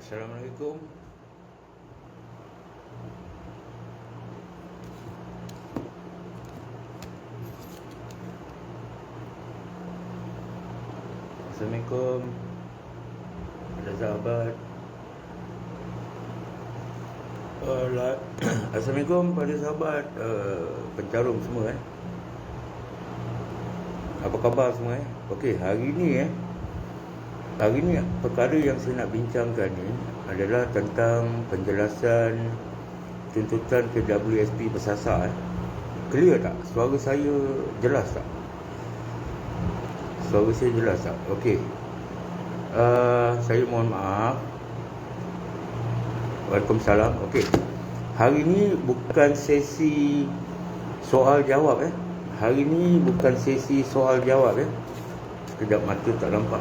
Assalamualaikum. Assalamualaikum. Ada sahabat. Assalamualaikum pada sahabat pencarum semua Apa khabar semua Okey, hari ni perkara yang saya nak bincangkan ni adalah tentang penjelasan tuntutan ke WSP bersasar. Clear tak? Suara saya jelas tak? Okey. Saya mohon maaf. Waalaikumsalam. Okey. Hari ni bukan sesi soal jawab Hari ni bukan sesi soal jawab Sekejap mata tak nampak.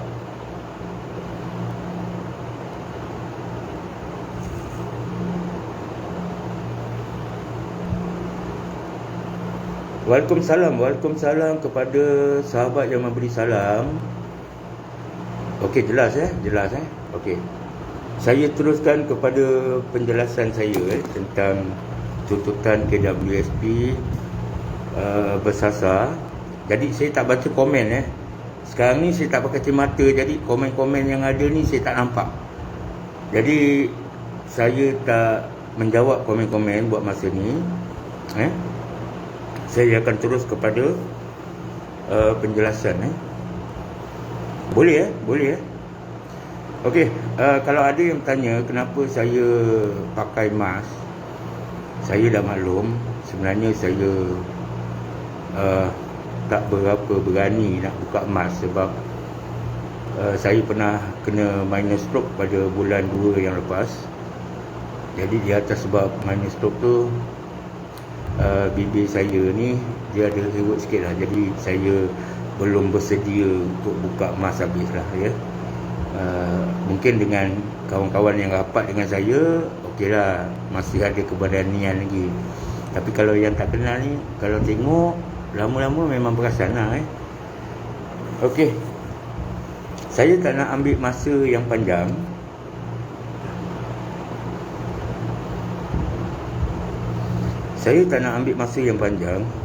Waalaikumsalam kepada sahabat yang memberi salam. Okey, jelas Okey. Saya teruskan kepada penjelasan saya tentang tuntutan KWSP bersasar. Jadi saya tak baca komen Sekarang ni saya tak pakai kacamata, jadi komen-komen yang ada ni saya tak nampak. Jadi saya tak menjawab komen-komen buat masa ni. Saya akan terus kepada penjelasan Boleh Okey, kalau ada yang tanya kenapa saya pakai mask, saya dah maklum. Sebenarnya saya tak berapa berani nak buka mask sebab saya pernah kena minor stroke pada bulan 2 yang lepas. Jadi di atas sebab minor stroke tu, bibir saya ni dia ada hewat sikit lah. Jadi saya belum bersedia untuk buka mask habis lah mungkin dengan kawan-kawan yang rapat dengan saya, okey lah, masih ada keberanian lagi. Tapi kalau yang tak kenal ni, kalau tengok lama-lama memang perasan lah Okey, saya tak nak ambil masa yang panjang.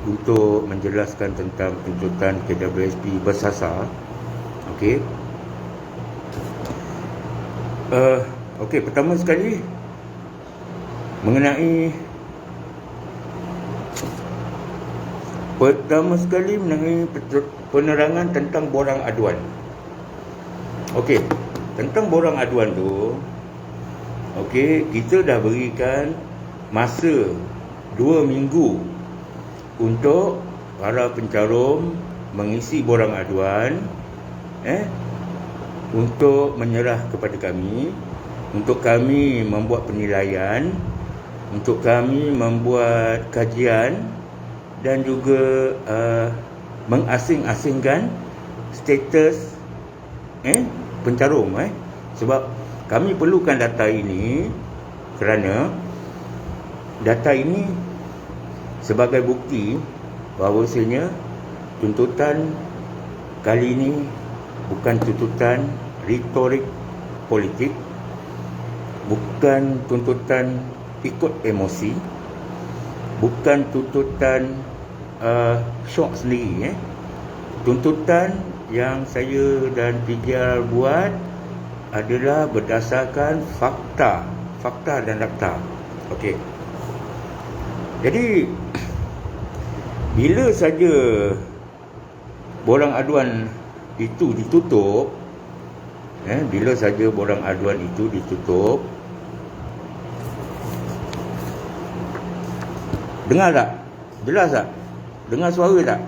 Untuk menjelaskan tentang tuntutan KWSP bersasar. Okey. Okey, pertama sekali mengenai penerangan tentang borang aduan. Okey, tentang borang aduan tu, okey, kita dah berikan masa 2 minggu untuk para pencarum mengisi borang aduan untuk menyerah kepada kami, untuk kami membuat penilaian, untuk kami membuat kajian dan juga mengasing-asingkan status pencarum sebab kami perlukan data ini kerana data ini sebagai bukti bahawasanya tuntutan kali ini bukan tuntutan retorik politik, bukan tuntutan ikut emosi, bukan tuntutan syok sendiri Tuntutan yang saya dan PJR buat adalah berdasarkan fakta dan data. Okey. Jadi bila saja borang aduan itu ditutup, dengar tak? Jelas tak? Dengar suara tak?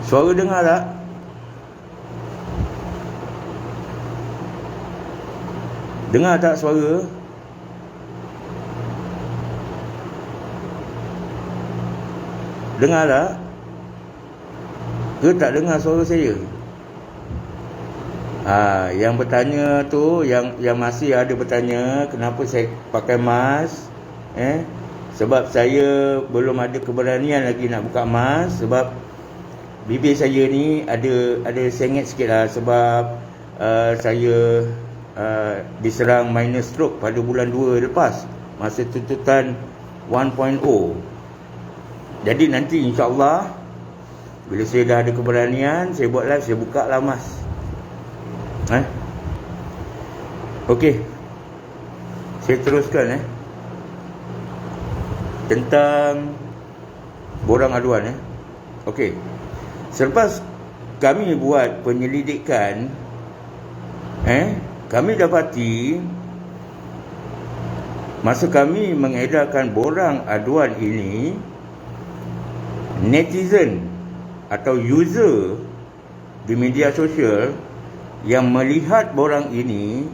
Suara dengar tak? Dengar tak suara? Dengar tak? Ke tak dengar suara saya? Yang bertanya tu, yang masih ada bertanya kenapa saya pakai mask, sebab saya belum ada keberanian lagi nak buka mask sebab bibir saya ni ada sengit sikit lah sebab saya diserang minor stroke pada bulan 2 lepas, masa tuntutan 1.0. Jadi nanti insyaAllah bila saya dah ada keberanian, saya buat live, saya buka lah mas. Okey, saya teruskan tentang borang aduan. Okey, selepas kami buat penyelidikan, kami dapati masa kami mengedarkan borang aduan ini, netizen atau user di media sosial yang melihat borang ini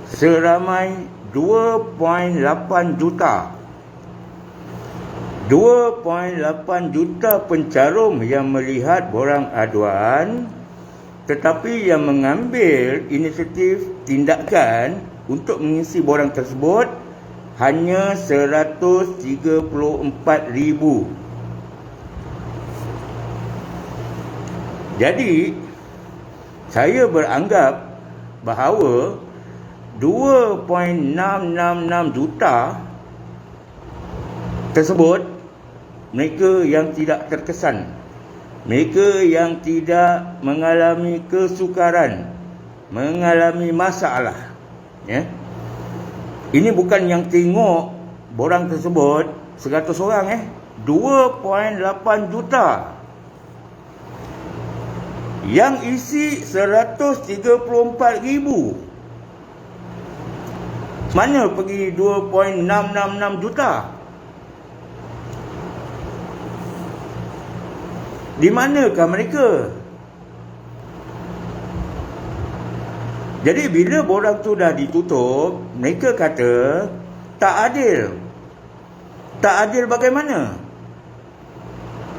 seramai 2.8 juta. 2.8 juta pencarum yang melihat borang aduan, tetapi yang mengambil inisiatif tindakan untuk mengisi borang tersebut hanya 134,000. Jadi saya beranggap bahawa 2.666 juta tersebut mereka yang tidak terkesan, mereka yang tidak mengalami kesukaran, mengalami masalah. Ini bukan yang tengok borang tersebut 100 orang 2.8 juta. Yang isi 134,000. Mana pergi 2.666 juta? Di manakah mereka? Jadi bila borang tu dah ditutup, mereka kata tak adil. Tak adil bagaimana?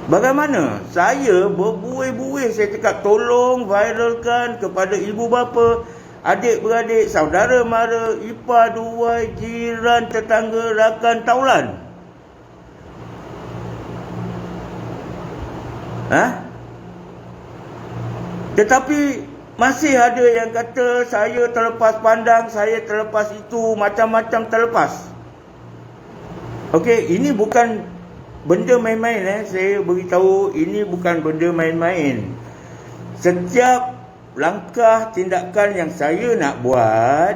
Bagaimana? Saya berbuih-buih, saya cakap tolong viralkan kepada ibu bapa, adik-beradik, saudara mara, ipar, duai, jiran, tetangga, rakan, taulan. Tetapi masih ada yang kata saya terlepas pandang, saya terlepas itu, macam-macam terlepas. Okey, ini bukan benda main-main. Saya beritahu, ini bukan benda main-main. Setiap langkah tindakan yang saya nak buat,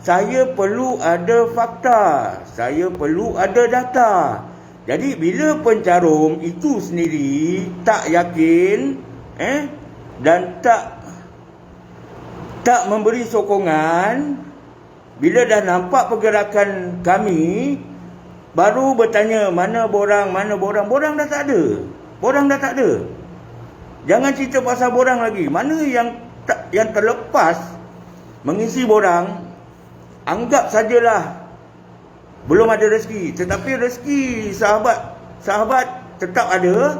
saya perlu ada fakta, saya perlu ada data. Jadi bila pencarum itu sendiri tak yakin dan tak memberi sokongan, bila dah nampak pergerakan kami, baru bertanya mana borang. Borang dah tak ada. Jangan cerita pasal borang lagi. Mana yang terlepas mengisi borang, anggap sajalah belum ada rezeki. Tetapi rezeki sahabat tetap ada.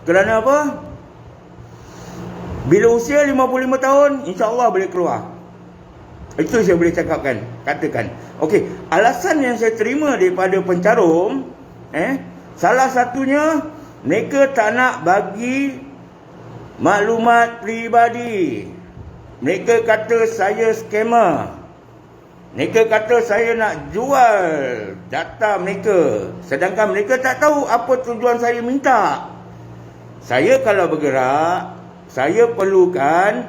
Kerana apa? Bila usia 55 tahun, insya-Allah boleh keluar. Itu saya boleh katakan. Okey, alasan yang saya terima daripada pencarum, salah satunya mereka tak nak bagi maklumat peribadi. Mereka kata saya scammer. Mereka kata saya nak jual data mereka, sedangkan mereka tak tahu apa tujuan saya minta. Saya kalau bergerak, saya perlukan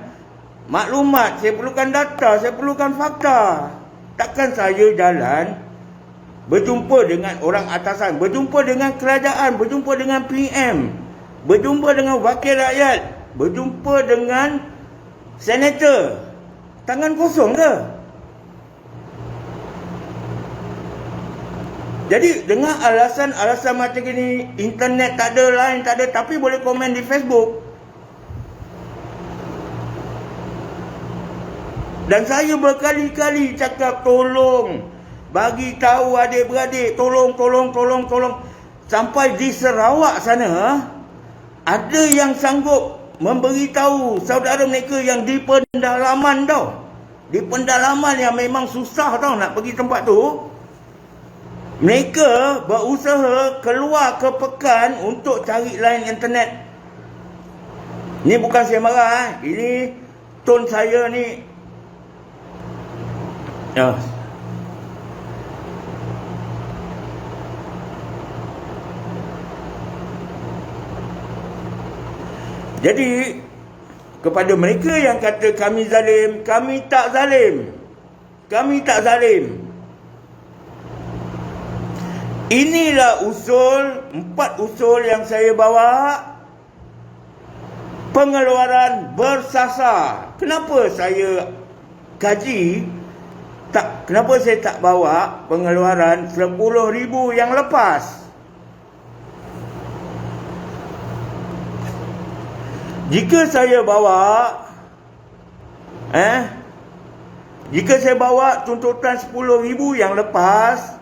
maklumat, saya perlukan data, saya perlukan fakta. Takkan saya jalan berjumpa dengan orang atasan, berjumpa dengan kerajaan, berjumpa dengan PM, berjumpa dengan wakil rakyat, berjumpa dengan senator, tangan kosong ke? Jadi dengan alasan-alasan macam gini, internet tak ada, line tak ada, tapi boleh komen di Facebook. Dan saya berkali-kali cakap tolong bagi tahu adik-beradik, tolong. Sampai di Sarawak sana ada yang sanggup memberitahu saudara mereka yang di pendalaman tau. Di pendalaman yang memang susah tau nak pergi tempat tu. Mereka berusaha keluar ke pekan untuk cari line internet. Ni bukan saya marah. Ini tone saya ni Ya. Jadi kepada mereka yang kata kami zalim, kami tak zalim. Kami tak zalim. Inilah usul, 4 usul yang saya bawa. Pengeluaran bersasar. Kenapa saya kaji, kenapa saya tak bawa pengeluaran 10,000 yang lepas? Jika saya bawa tuntutan 10,000 yang lepas,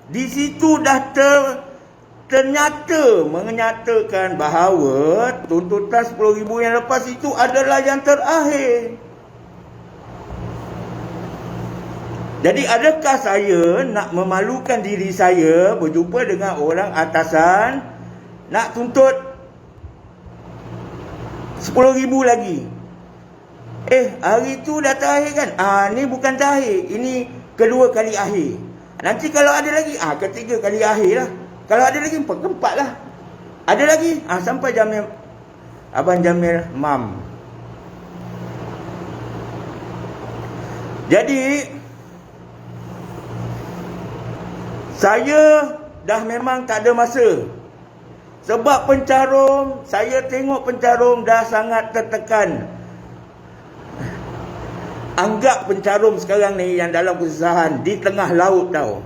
di situ dah ternyata menyatakan bahawa tuntutan 10,000 yang lepas itu adalah yang terakhir. Jadi adakah saya nak memalukan diri saya berjumpa dengan orang atasan nak tuntut 10,000 lagi? Hari tu dah terakhir kan? Ni bukan terakhir, ini kedua kali akhir. Nanti kalau ada lagi, ketiga kali akhir lah. Kalau ada lagi, keempat lah. Ada lagi, sampai Jamil, Abang Jamil, Mam. Jadi, saya dah memang tak ada masa. Sebab pencarum, saya tengok pencarum dah sangat tertekan. Anggap pencarum sekarang ni yang dalam kesusahan di tengah laut tau.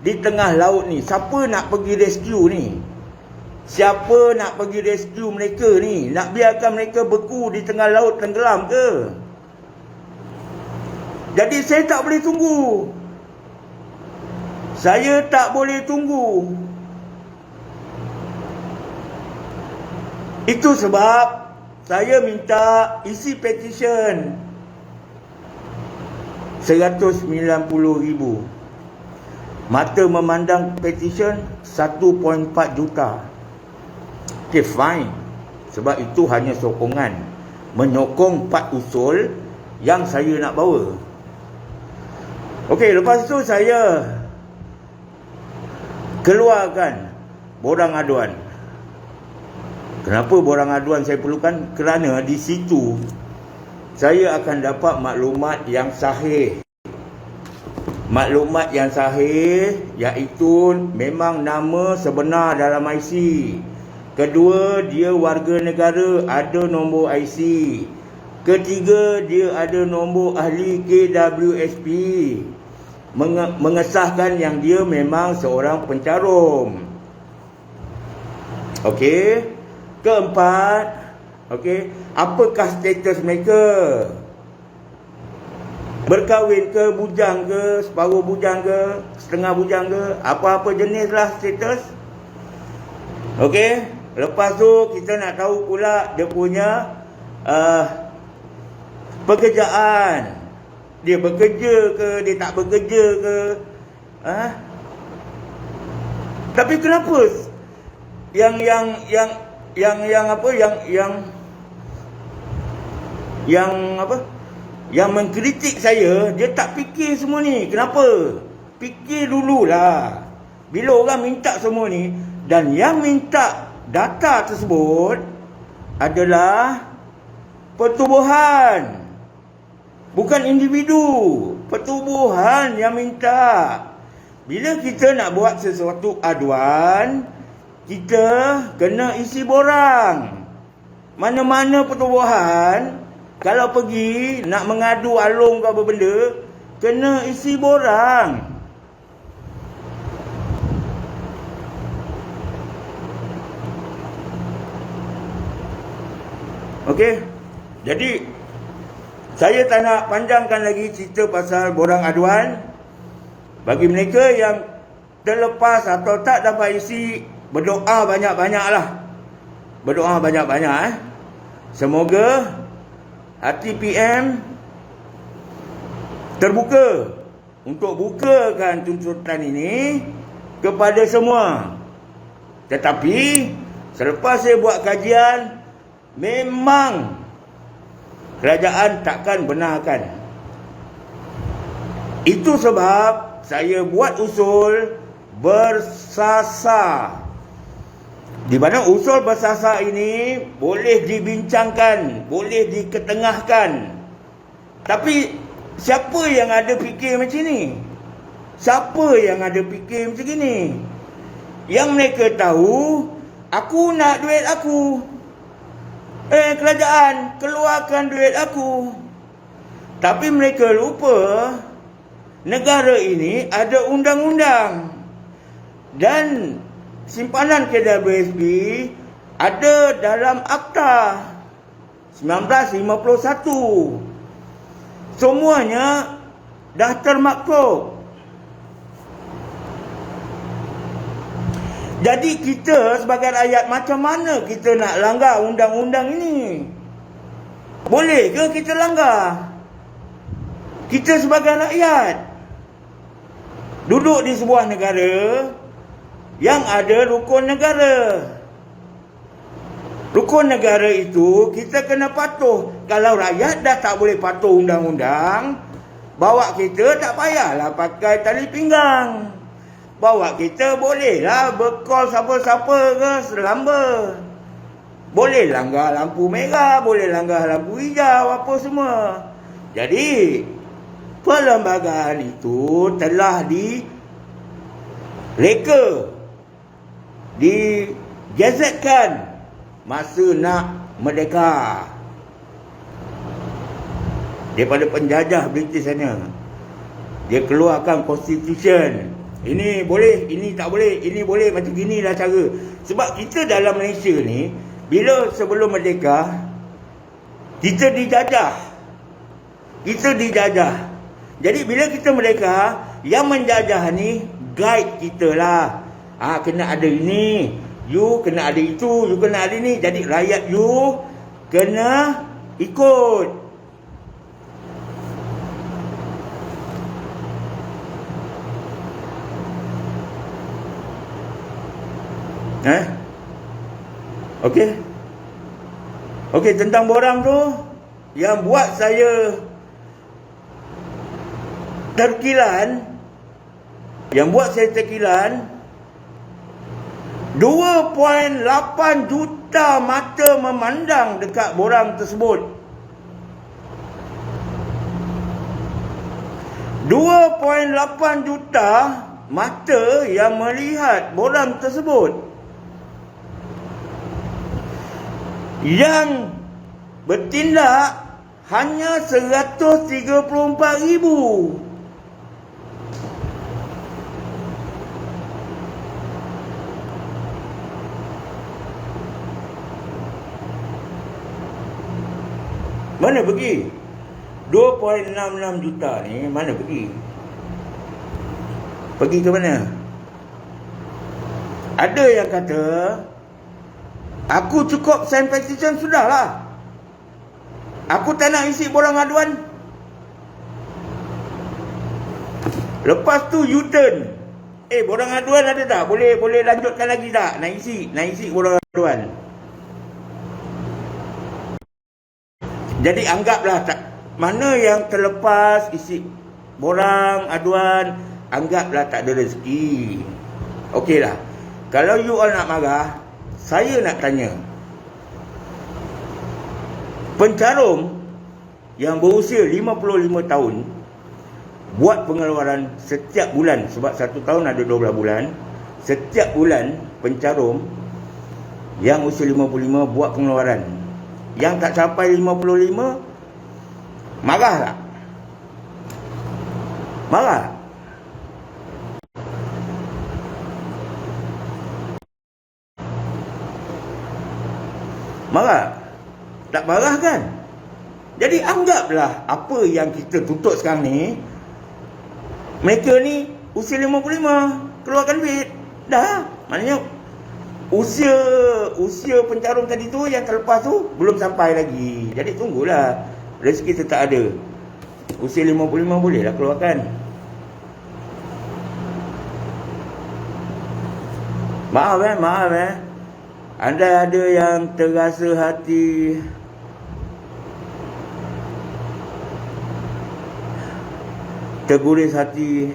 Di tengah laut ni, siapa nak pergi rescue ni? Siapa nak pergi rescue mereka ni? Nak biarkan mereka beku di tengah laut tenggelam ke? Jadi saya tak boleh tunggu. Saya tak boleh tunggu. Itu sebab saya minta isi petition 190,000. Mata memandang petition 1.4 juta. Okay, fine. Sebab itu hanya sokongan. Menyokong 4 usul yang saya nak bawa. Okey, lepas tu saya keluarkan borang aduan. Kenapa borang aduan saya perlukan? Kerana di situ saya akan dapat maklumat yang sahih. Maklumat yang sahih iaitu memang nama sebenar dalam IC. Kedua, dia warga negara, ada nombor IC. Ketiga, dia ada nombor ahli KWSP. Mengesahkan yang dia memang seorang pencarum. Okey. Keempat, okey, apakah status mereka? Berkahwin ke, bujang ke, separuh bujang ke, setengah bujang ke, apa-apa jenislah status. Okey, lepas tu kita nak tahu pula dia punya pekerjaan. Dia bekerja ke, dia tak bekerja ke? Tapi kenapa yang mengkritik saya, dia tak fikir semua ni? Kenapa? Fikir dululah. Bila orang minta semua ni, dan yang minta data tersebut adalah pertubuhan, bukan individu. Pertubuhan yang minta. Bila kita nak buat sesuatu aduan, kita kena isi borang. Mana-mana pertubuhan, kalau pergi nak mengadu alung ke apa benda, kena isi borang. Okey. Jadi saya tak nak panjangkan lagi cerita pasal borang aduan. Bagi mereka yang terlepas atau tak dapat isi, berdoa banyak-banyaklah. Berdoa banyak-banyak. Semoga hati PM terbuka untuk bukakan tuntutan ini kepada semua. Tetapi selepas saya buat kajian, memang kerajaan takkan benarkan. Itu sebab saya buat usul bersasar. Di mana usul bersasar ini boleh dibincangkan, boleh diketengahkan. Tapi siapa yang ada fikir macam ni? Siapa yang ada fikir macam ni? Yang mereka tahu, aku nak duit aku. Kerajaan, keluarkan duit aku. Tapi mereka lupa, negara ini ada undang-undang. Dan simpanan KWSP ada dalam Akta 1951. Semuanya dah termaktub. Jadi kita sebagai rakyat, macam mana kita nak langgar undang-undang ini? Boleh ke kita langgar? Kita sebagai rakyat duduk di sebuah negara yang ada rukun negara. Rukun negara itu kita kena patuh. Kalau rakyat dah tak boleh patuh undang-undang, bawa kita tak payahlah pakai tali pinggang. Bawa kita bolehlah bekal siapa-siapa ke selamba. Boleh langgar lampu merah, boleh langgar lampu hijau, apa semua. Jadi perlembagaan itu telah direka, digazetkan masa nak merdeka daripada penjajah British sana. Dia keluarkan Constitution. Ini boleh, ini tak boleh, ini boleh, macam ginilah cara. Sebab kita dalam Malaysia ni, bila sebelum merdeka, kita dijajah. Kita dijajah. Jadi bila kita merdeka, yang menjajah ni guide kita lah. Kena ada ini, you kena ada itu, you kena ada ni. Jadi rakyat you kena ikut. Okey. Okey, tentang borang tu yang buat saya terkilan, 2.8 juta mata memandang dekat borang tersebut. 2.8 juta mata yang melihat borang tersebut. Yang bertindak hanya 134,000. Mana pergi? 2.66 juta ni mana pergi? Pergi ke mana? Ada yang kata, aku cukup sign petition sudahlah. Aku tak nak isi borang aduan. Lepas tu U-turn. Borang aduan ada tak? Boleh lanjutkan lagi tak? Nak isi borang aduan. Jadi anggaplah tak, mana yang terlepas isi borang aduan, anggaplah tak ada rezeki. Okeylah. Kalau you all nak marah, saya nak tanya. Pencarum yang berusia 55 tahun buat pengeluaran setiap bulan, sebab 1 tahun ada 12 bulan. Setiap bulan pencarum yang usia 55 buat pengeluaran. Yang tak capai 55 marah tak? Marah? Marah? Tak marah kan? Jadi anggaplah apa yang kita tuntut sekarang ni, mereka ni usia 55 keluarkan duit. Dah, maknanya usia pencarum tadi tu yang terlepas tu belum sampai lagi. Jadi tunggulah, rezeki tetap ada. Usia 55 bolehlah keluarkan. Maaf anda ada yang terasa hati terguris hati,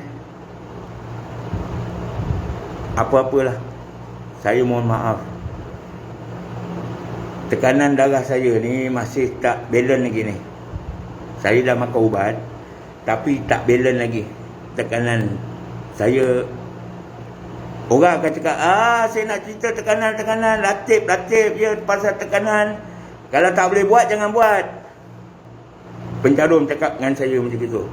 apa-apalah, saya mohon maaf. Tekanan darah saya ni masih tak balance lagi ni. Saya dah makan ubat, tapi tak balance lagi tekanan saya. Orang akan cakap, saya nak cerita tekanan, latip je pasal tekanan. Kalau tak boleh buat, jangan buat. Pencarum cakap dengan saya macam itu.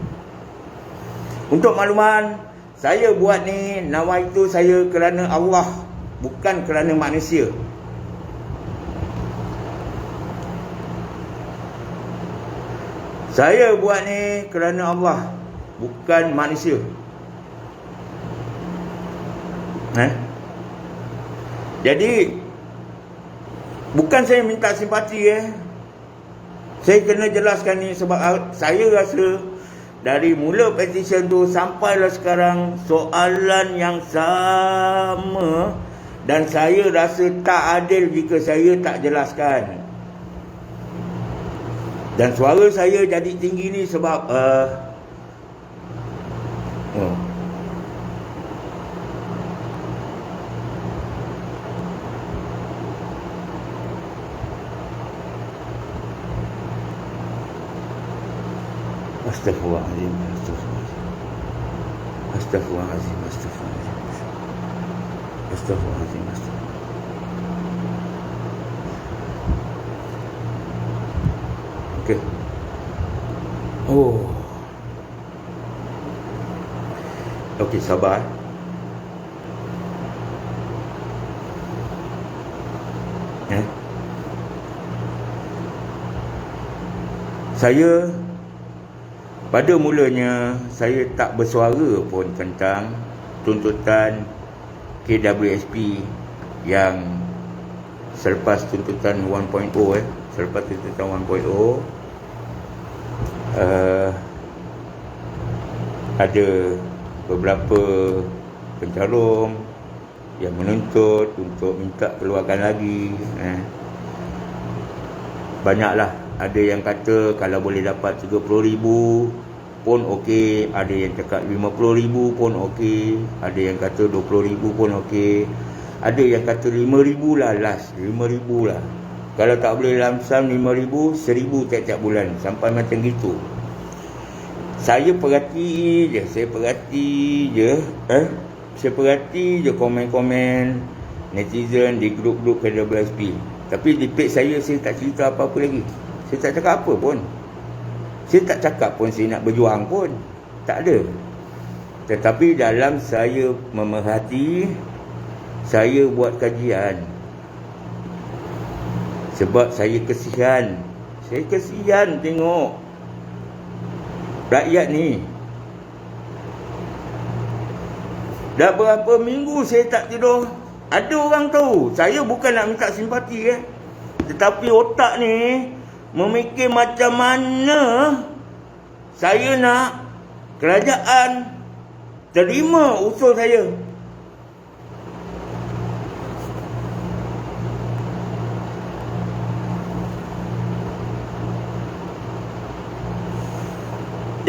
Untuk makluman, saya buat ni, nawa itu saya kerana Allah, bukan kerana manusia. Saya buat ni kerana Allah, bukan manusia. Jadi bukan saya minta simpati. Saya kena jelaskan ni sebab saya rasa dari mula petition tu sampailah sekarang soalan yang sama, dan saya rasa tak adil jika saya tak jelaskan. Dan suara saya jadi tinggi ni sebab Astaghfirullahaladzim. Okey. Okey, sabar. Saya pada mulanya saya tak bersuara pun tentang tuntutan KWSP yang selepas tuntutan 1.0 selepas tuntutan 1.0 ada beberapa pencarum yang menuntut untuk minta keluarkan lagi. Banyaklah. Ada yang kata kalau boleh dapat 30,000 pun okey, ada yang cakap 50,000 pun okey, ada yang kata 20,000 pun okey, ada yang kata 5,000 lah last, 5,000 lah. Kalau tak boleh lamsam 5,000, 1,000 tiap-tiap bulan, sampai macam gitu. Saya perhati je komen-komen netizen di grup-grup KWSP. Tapi di page saya tak cerita apa-apa lagi. Saya tak cakap apa pun. Saya tak cakap pun saya nak berjuang pun. Tak ada. Tetapi dalam saya memerhati, saya buat kajian. Sebab saya kesian. Saya kesian tengok rakyat ni. Dah berapa minggu saya tak tidur. Ada orang tahu. Saya bukan nak minta simpati tetapi otak ni memikir macam mana saya nak kerajaan terima usul saya.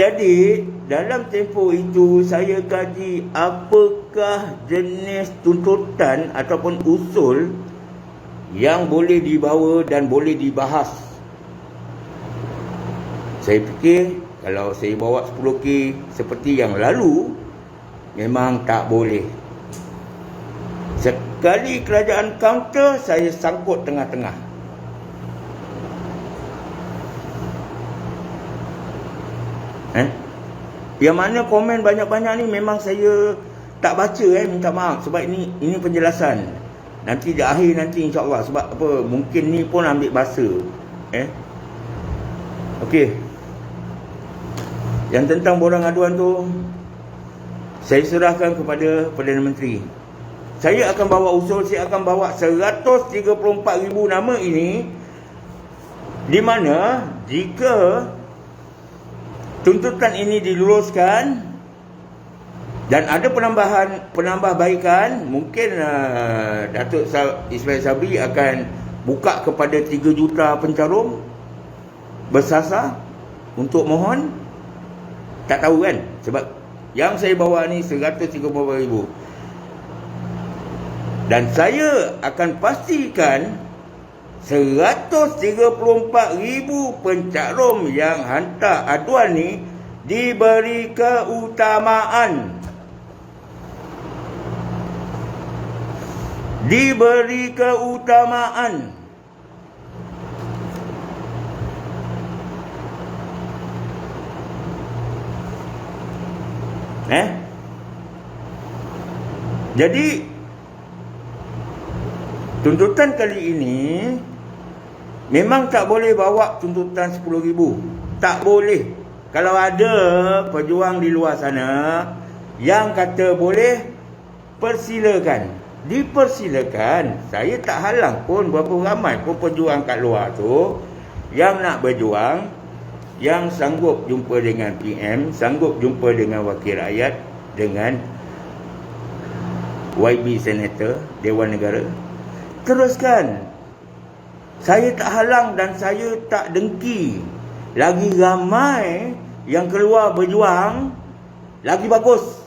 Jadi dalam tempoh itu saya kaji apakah jenis tuntutan ataupun usul yang boleh dibawa dan boleh dibahas. Saya fikir kalau saya bawa 10K seperti yang lalu, memang tak boleh. Sekali kerajaan counter, saya sangkut tengah-tengah. Yang mana komen banyak-banyak ni memang saya tak baca minta maaf. Sebab ini penjelasan. Nanti di akhir nanti insya-Allah. Sebab apa? Mungkin ni pun ambil bahasa. Okey. Yang tentang borang aduan tu, saya serahkan kepada Perdana Menteri. Saya akan bawa usul, saya akan bawa 134,000 nama ini, di mana jika tuntutan ini diluluskan dan ada penambahbaikan, mungkin Datuk Ismail Sabri akan buka kepada 3 juta pencarum bersasar untuk mohon. Tak tahu kan? Sebab yang saya bawa ni 130,000. Dan saya akan pastikan 134,000 pencarum yang hantar aduan ni diberi keutamaan. Diberi keutamaan. Jadi tuntutan kali ini memang tak boleh bawa tuntutan 10,000. Tak boleh. Kalau ada pejuang di luar sana yang kata boleh, persilakan. Dipersilakan. Saya tak halang pun berapa ramai pun pejuang kat luar tu yang nak berjuang, yang sanggup jumpa dengan PM, sanggup jumpa dengan wakil rakyat, dengan YB Senator, Dewan Negara. Teruskan. Saya tak halang dan saya tak dengki. Lagi ramai yang keluar berjuang, lagi bagus.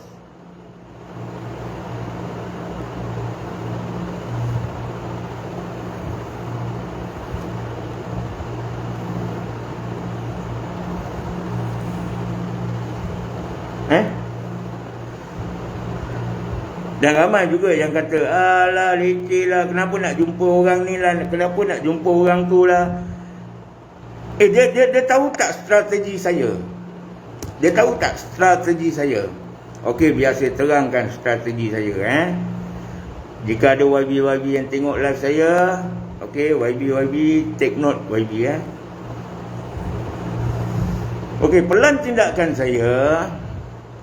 Dan ramai juga yang kata, alah leceh lah, kenapa nak jumpa orang ni lah, kenapa nak jumpa orang tu lah. Dia tahu tak strategi saya? Dia tahu tak strategi saya? Okey, biar saya terangkan strategi saya. Jika ada YB yang tengok live saya, okey, YB, take note YB. Okey, pelan tindakan saya,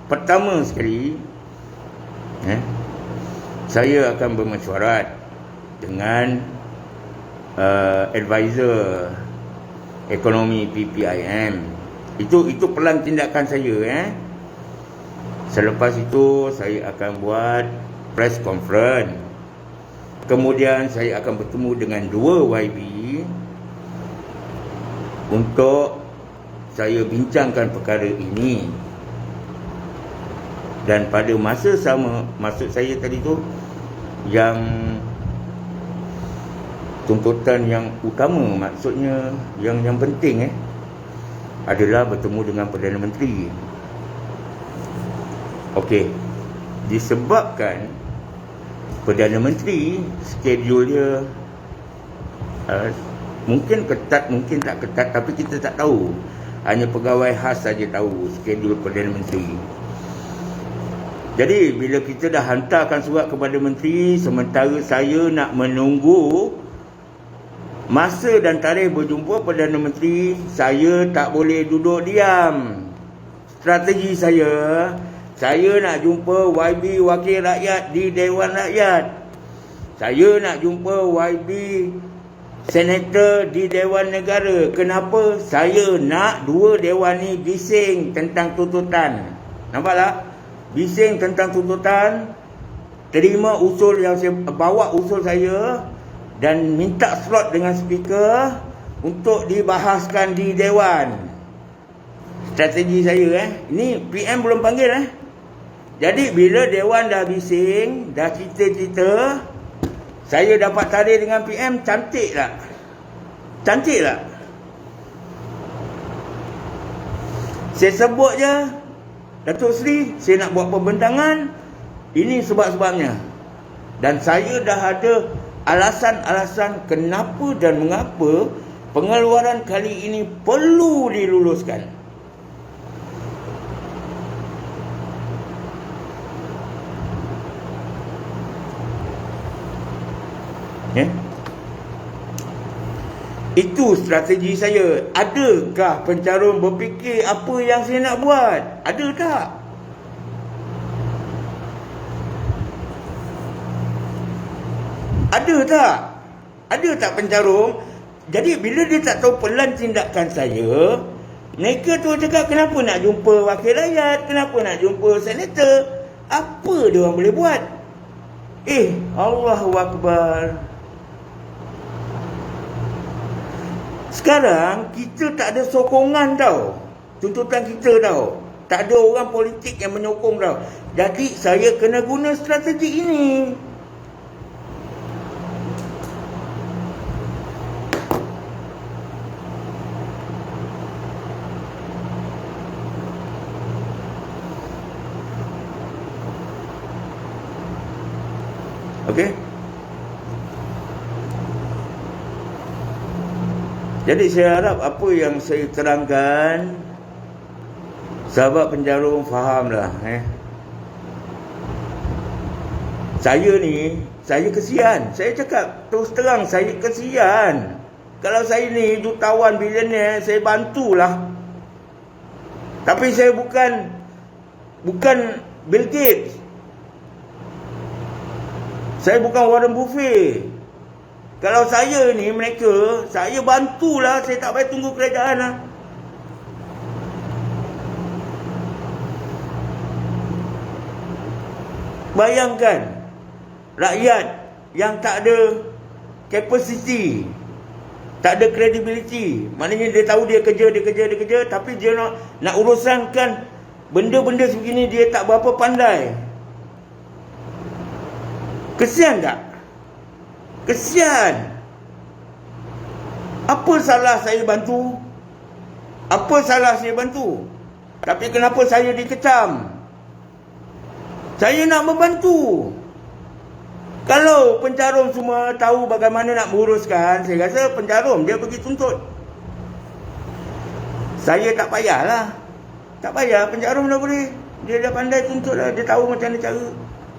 pertama sekali, saya akan bermesyuarat dengan advisor ekonomi PPIM. Itu pelan tindakan saya. Selepas itu saya akan buat press conference. Kemudian saya akan bertemu dengan 2 YB untuk saya bincangkan perkara ini. Dan pada masa sama, maksud saya tadi tu, yang tuntutan yang utama, maksudnya yang penting adalah bertemu dengan Perdana Menteri. Okey, disebabkan Perdana Menteri skedul dia mungkin ketat, mungkin tak ketat, tapi kita tak tahu. Hanya pegawai khas saja tahu skedul Perdana Menteri. Jadi bila kita dah hantarkan surat kepada Menteri, sementara saya nak menunggu masa dan tarikh berjumpa Perdana Menteri, saya tak boleh duduk diam. Strategi saya nak jumpa YB Wakil Rakyat di Dewan Rakyat. Saya nak jumpa YB Senator di Dewan Negara. Kenapa? Saya nak 2 dewan ni bising tentang tuntutan. Nampak tak? Bising tentang tuntutan, terima usul yang saya bawa, usul saya, dan minta slot dengan speaker untuk dibahaskan di Dewan. Strategi saya Ini PM belum panggil Jadi bila Dewan dah bising, dah cerita-cerita, saya dapat tarikh dengan PM, cantik tak? Cantik tak? Saya sebut je, Datuk Seri, saya nak buat pembentangan, ini sebab-sebabnya. Dan saya dah ada alasan-alasan kenapa dan mengapa pengeluaran kali ini perlu diluluskan. Itu strategi saya. Adakah pencarum berfikir apa yang saya nak buat? Ada tak? Ada tak? Ada tak pencarum? Jadi bila dia tak tahu pelan tindakan saya, mereka tu cakap kenapa nak jumpa wakil rakyat, kenapa nak jumpa senator, apa dia orang boleh buat? Allahu Akbar. Sekarang kita tak ada sokongan tau, tuntutan kita tau. Tak ada orang politik yang menyokong tau. Jadi saya kena guna strategi ini. Okey. Jadi saya harap apa yang saya terangkan, sahabat penjarum fahamlah. Saya kesian. Saya cakap terus terang, saya kesian. Kalau saya ni jutawan bilioner, saya bantulah. Tapi saya bukan Bill Gates. Saya bukan Warren Buffett. Kalau saya ni mereka, saya bantulah, saya tak payah tunggu kerajaan lah. Bayangkan rakyat yang tak ada capacity, tak ada credibility. Maknanya dia tahu dia kerja, tapi dia nak uruskan benda-benda sebegini dia tak berapa pandai. Kesian tak? Kesian. Apa salah saya bantu? Apa salah saya bantu? Tapi kenapa saya dikecam? Saya nak membantu. Kalau pencarum semua tahu bagaimana nak menguruskan, saya rasa pencarum dia pergi tuntut. Saya tak payahlah. Tak payah, pencarum dah boleh. Dia dah pandai tuntut lah. Dia tahu macam mana cara.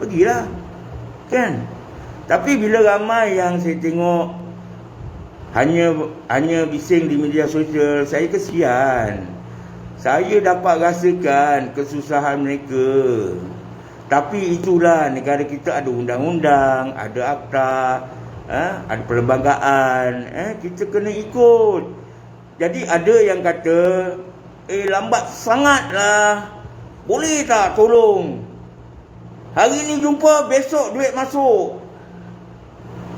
Pergilah. Kan? Tapi bila ramai yang saya tengok hanya bising di media sosial, saya kesian. Saya dapat rasakan kesusahan mereka. Tapi itulah, negara kita ada undang-undang, ada akta, ada perlembagaan, kita kena ikut. Jadi ada yang kata, lambat sangatlah, boleh tak tolong? Hari ni jumpa, besok duit masuk.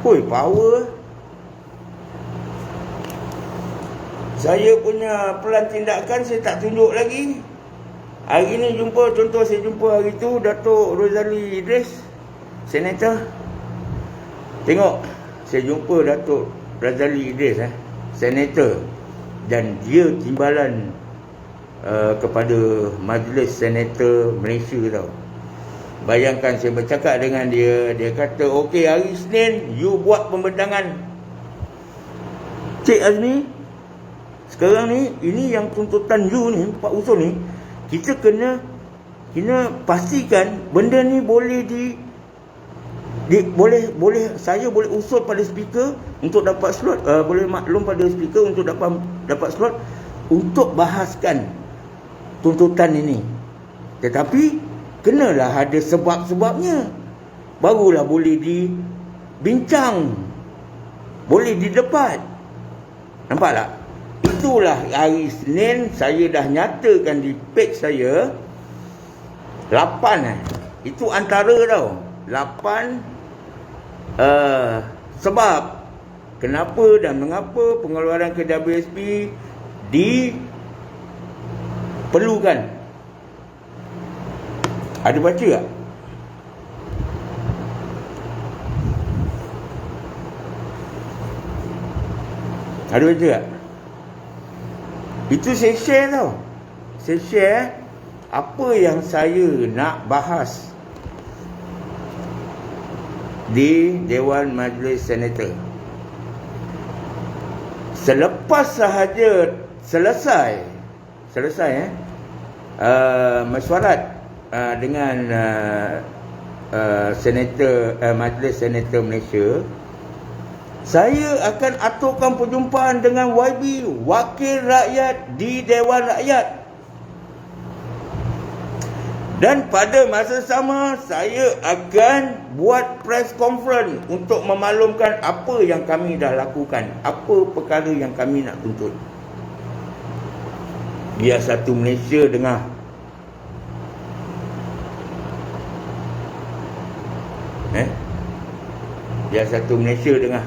Hoi, power. Saya punya pelan tindakan saya tak tunjuk lagi. Hari ni jumpa, contoh saya jumpa hari tu Datuk Rozali Idris, Senator. Tengok, saya jumpa Datuk Rozali Idris, Senator. Dan dia timbalan kepada Majlis Senator Malaysia tau. Bayangkan saya bercakap dengan dia, dia kata, okey hari Isnin you buat pembentangan. Cik Azmi, sekarang ni, ini yang tuntutan you ni, Pak Usul ni, kita kena pastikan benda ni boleh boleh saya boleh usul pada speaker untuk dapat slot, boleh maklum pada speaker untuk dapat slot untuk bahaskan tuntutan ini. Tetapi kenalah ada sebab-sebabnya, barulah boleh dibincang, boleh didebat. Nampak tak? Itulah hari Senin saya dah nyatakan di page saya 8 itu antara tau 8 sebab kenapa dan mengapa pengeluaran KWSP diperlukan. Ada baca tak? Ada baca tak? Itu saya share tau. Saya share apa yang saya nak bahas di Dewan Majlis Senator. Selepas sahaja selesai mesyuarat dengan Senator Majlis Senator Malaysia, saya akan aturkan perjumpaan dengan YB, Wakil Rakyat di Dewan Rakyat. Dan pada masa sama, saya akan buat press conference untuk memaklumkan apa yang kami dah lakukan, apa perkara yang kami nak tuntut. Biar satu Malaysia dengar. Biar satu Malaysia dengar.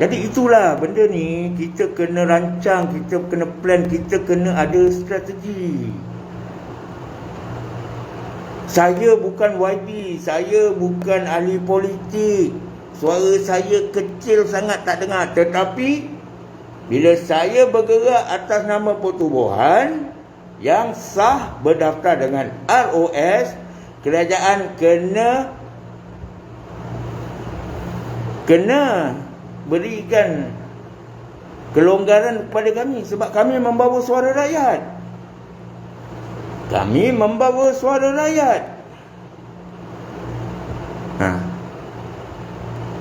Jadi itulah benda ni, kita kena rancang, kita kena plan, kita kena ada strategi. Saya bukan YB, saya bukan ahli politik. Suara saya kecil sangat tak dengar. Tetapi bila saya bergerak atas nama pertubuhan yang sah berdaftar dengan ROS, kerajaan kena berikan kelonggaran kepada kami sebab kami membawa suara rakyat. Kami membawa suara rakyat.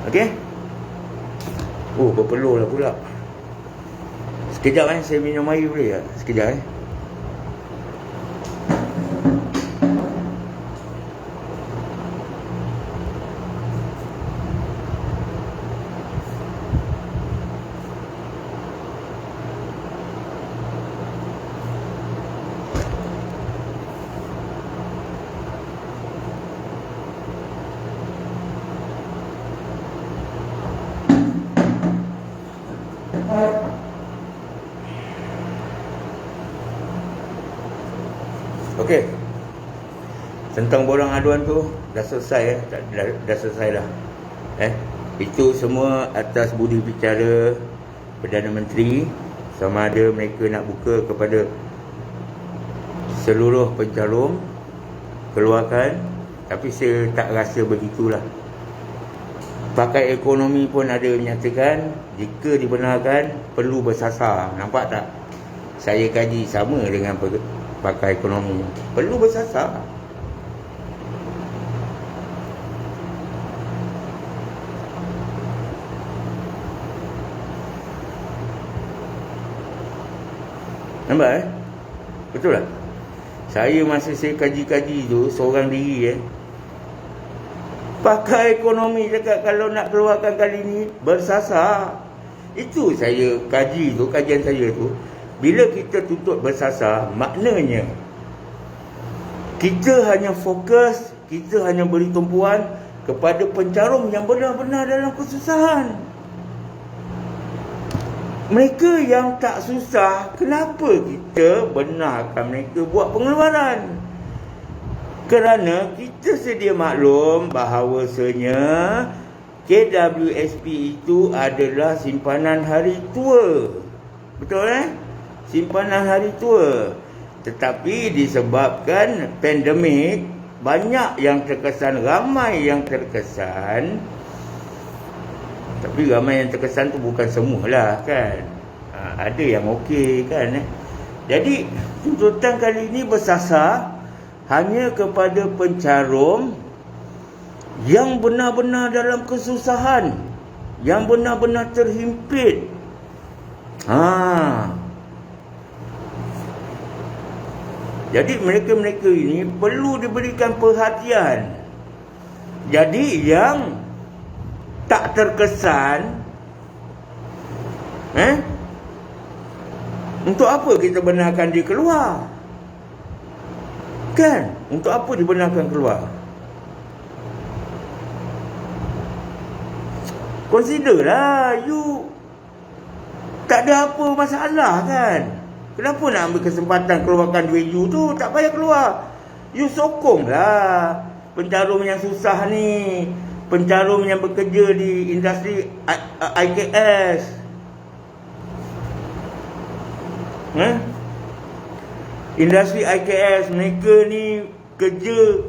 Okey? Oh, berpeluh lah pula. Sekejap saya minum air boleh tak? Sekejap Okey. Tentang borang aduan tu dah selesai dah selesai dah. Itu semua atas budi bicara Perdana Menteri, sama ada mereka nak buka kepada seluruh pencalon keluarkan, tapi saya tak rasa begitulah. Pakai ekonomi pun ada menyatakan jika dibenarkan perlu bersasar. Nampak tak? Saya kaji sama dengan pakai ekonomi, perlu bersasar. Nampak betul tak? Saya masa saya kaji-kaji tu seorang diri pakai ekonomi cakap kalau nak keluarkan kali ni bersasar. Itu saya kaji tu, kajian saya tu. Bila kita tuntut bersasar, maknanya kita hanya fokus, kita hanya beri tumpuan kepada pencarum yang benar-benar dalam kesusahan. Mereka yang tak susah, kenapa kita benarkan mereka buat pengeluaran? Kerana kita sedia maklum bahawasanya KWSP itu adalah simpanan hari tua. Betul simpanan hari tua. Tetapi disebabkan pandemik, banyak yang terkesan, ramai yang terkesan. Tapi ramai yang terkesan tu bukan semualah kan. Ada yang okey kan. Jadi tuntutan kali ini bersasar hanya kepada pencarum yang benar-benar dalam kesusahan, yang benar-benar terhimpit. Jadi mereka-mereka ini perlu diberikan perhatian. Jadi yang tak terkesan, untuk apa kita benarkan dia keluar? Kan? Untuk apa dibenarkan keluar? Considerlah, you tak ada apa masalah kan? Kenapa nak ambil kesempatan keluarkan duit you tu? Tak payah keluar. You sokonglah pencarum yang susah ni, pencarum yang bekerja di industri IKS. Industri IKS, mereka ni kerja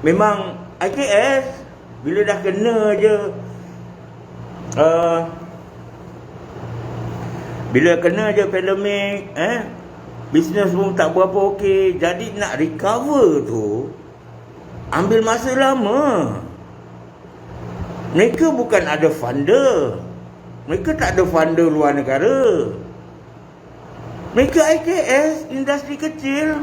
memang IKS. Bila dah kena je bila kena je pandemik, bisnes pun tak berapa okey. Jadi nak recover tu ambil masa lama. Mereka bukan ada funder. Mereka tak ada funder luar negara. Mereka IKS, industri kecil.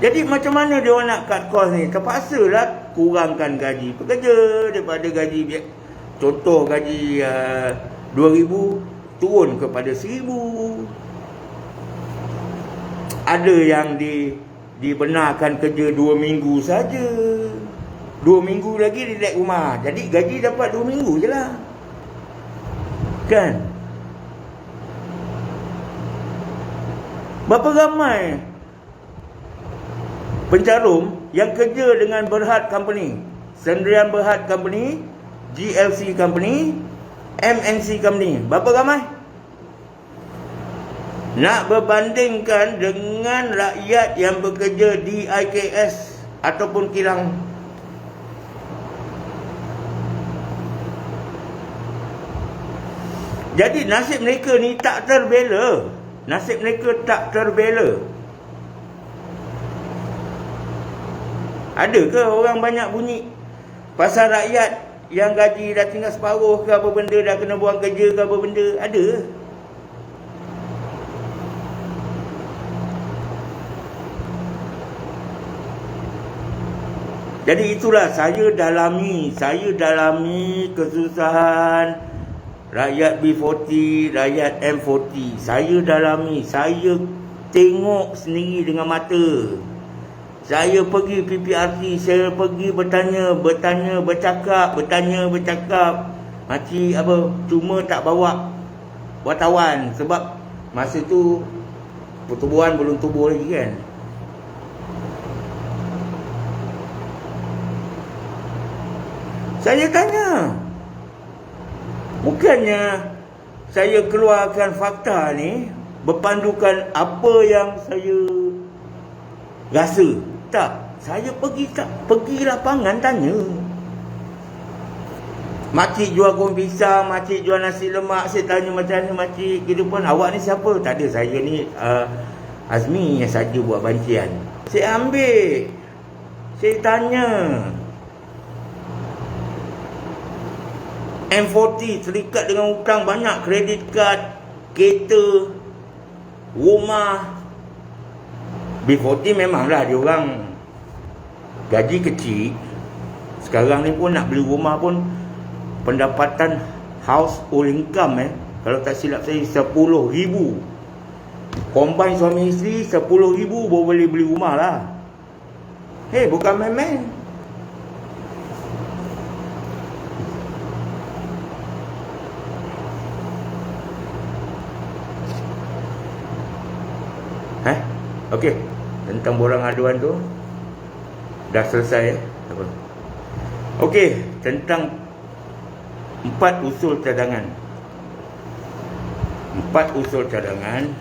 Jadi macam mana dia orang nak cut cost ni? Terpaksalah kurangkan gaji pekerja daripada gaji contoh gaji 2,000 turun kepada 1,000. Ada yang dibenarkan kerja 2 minggu saja. 2 minggu lagi relax rumah. Jadi gaji dapat 2 minggu je lah. Kan? Berapa ramai pencarum yang kerja dengan Berhad Company, Sendirian Berhad Company, GLC Company, MNC Company? Berapa ramai? Nak berbandingkan dengan rakyat yang bekerja di IKS ataupun kilang. Jadi nasib mereka ni tak terbela. Nasib mereka tak terbela. Ada ke orang banyak bunyi pasal rakyat yang gaji dah tinggal separuh ke apa benda, dah kena buang kerja ke apa benda? Ada. Jadi itulah saya dalami kesusahan rakyat B40, rakyat M40. Saya dalami, saya tengok sendiri dengan mata. Saya pergi PPRT, saya pergi bertanya, bercakap. Makcik apa, cuma tak bawa wartawan sebab masa tu pertubuhan belum tubuh lagi kan. Saya tanya, bukannya saya keluarkan fakta ni berpandukan apa yang saya rasa. Tak, saya pergi lapangan tanya. Makcik jual goreng pisang, makcik jual nasi lemak. Saya tanya macam mana makcik, kehidupan awak ni siapa? Tak ada, saya ni Azmi yang saja buat bancian. Saya ambil, saya tanya. M40 terikat dengan hutang banyak, kredit kad, kereta, rumah. B40 memanglah dia orang gaji kecil. Sekarang ni pun nak beli rumah pun pendapatan household income kalau tak silap saya 10,000. Combine suami isteri 10,000 baru boleh beli rumah lah. Bukan main-main. Okey, tentang borang aduan tu dah selesai apa? Okey, tentang 4 usul cadangan. 4 usul cadangan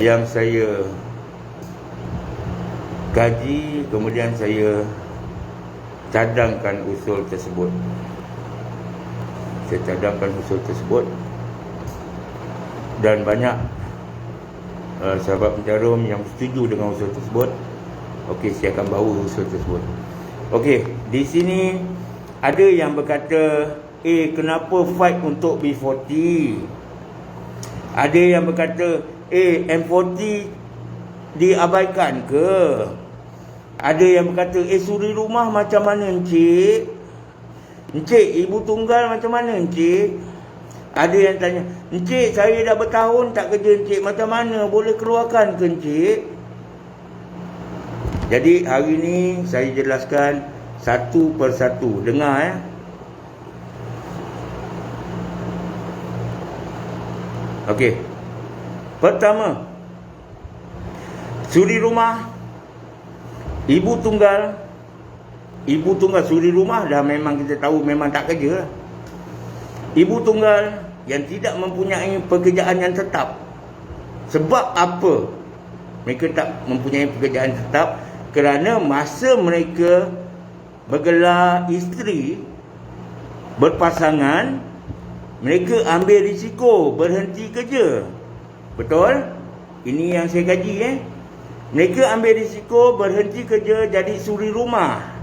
yang saya kaji, kemudian saya cadangkan usul tersebut. Dan banyak sahabat pencarum yang setuju dengan usul tersebut. Okey, saya akan bawa usul tersebut. Okey, di sini ada yang berkata, kenapa fight untuk B40? Ada yang berkata, M40 diabaikan ke? Ada yang berkata, suri rumah macam mana encik? Encik, ibu tunggal macam mana encik? Ada yang tanya, encik saya dah bertahun tak kerja encik, macam mana boleh keluarkan ke encik? Jadi hari ni saya jelaskan satu persatu. Dengar Okey. Pertama, suri rumah, ibu tunggal suri rumah dah memang kita tahu memang tak kerja lah. Ibu tunggal yang tidak mempunyai pekerjaan yang tetap. Sebab apa mereka tak mempunyai pekerjaan tetap? Kerana masa mereka bergelar isteri, berpasangan, mereka ambil risiko berhenti kerja. Betul? Ini yang saya kaji Mereka ambil risiko berhenti kerja jadi suri rumah.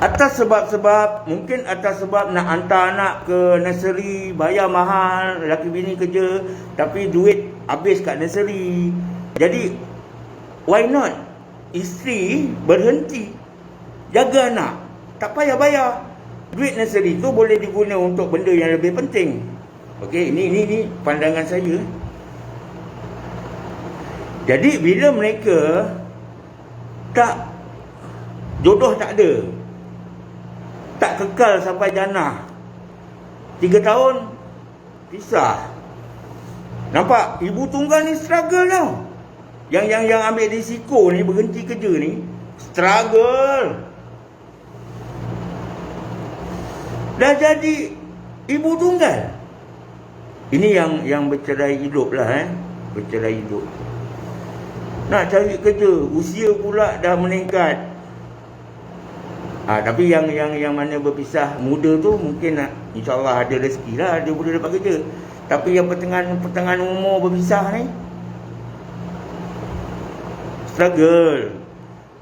Atas sebab-sebab, mungkin atas sebab nak hantar anak ke nursery, bayar mahal, lelaki bini kerja, tapi duit habis kat nursery. Jadi, why not? Isteri berhenti jaga anak, tak payah bayar. Duit nursery tu boleh diguna untuk benda yang lebih penting. Okey, ini pandangan saya. Jadi bila mereka tak, jodoh tak ada, tak kekal sampai jannah, 3 tahun pisah. Nampak? Ibu tunggal ni struggle tau. Yang ambil risiko ni, berhenti kerja ni, struggle. Dah jadi ibu tunggal. Ini yang bercerai hidup lah, bercerai hidup. Nak cari kerja, usia pula dah meningkat. Tapi yang mana berpisah muda tu mungkin insyaAllah ada rezeki lah, dia boleh dapat kerja. Tapi yang pertengahan umur berpisah ni, struggle.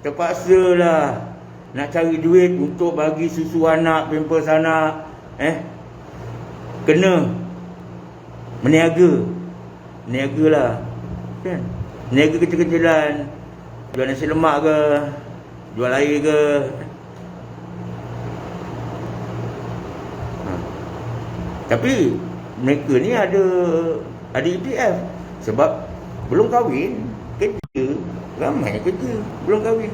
Terpaksa lah nak cari duit untuk bagi susu anak, pampers anak. Kena meniaga lah, kan? Niaga kecil-kecilan, jual nasi lemak ke, jual air ke. Tapi mereka ni ada EPF. Sebab belum kahwin, kerja, ramai kerja, belum kahwin.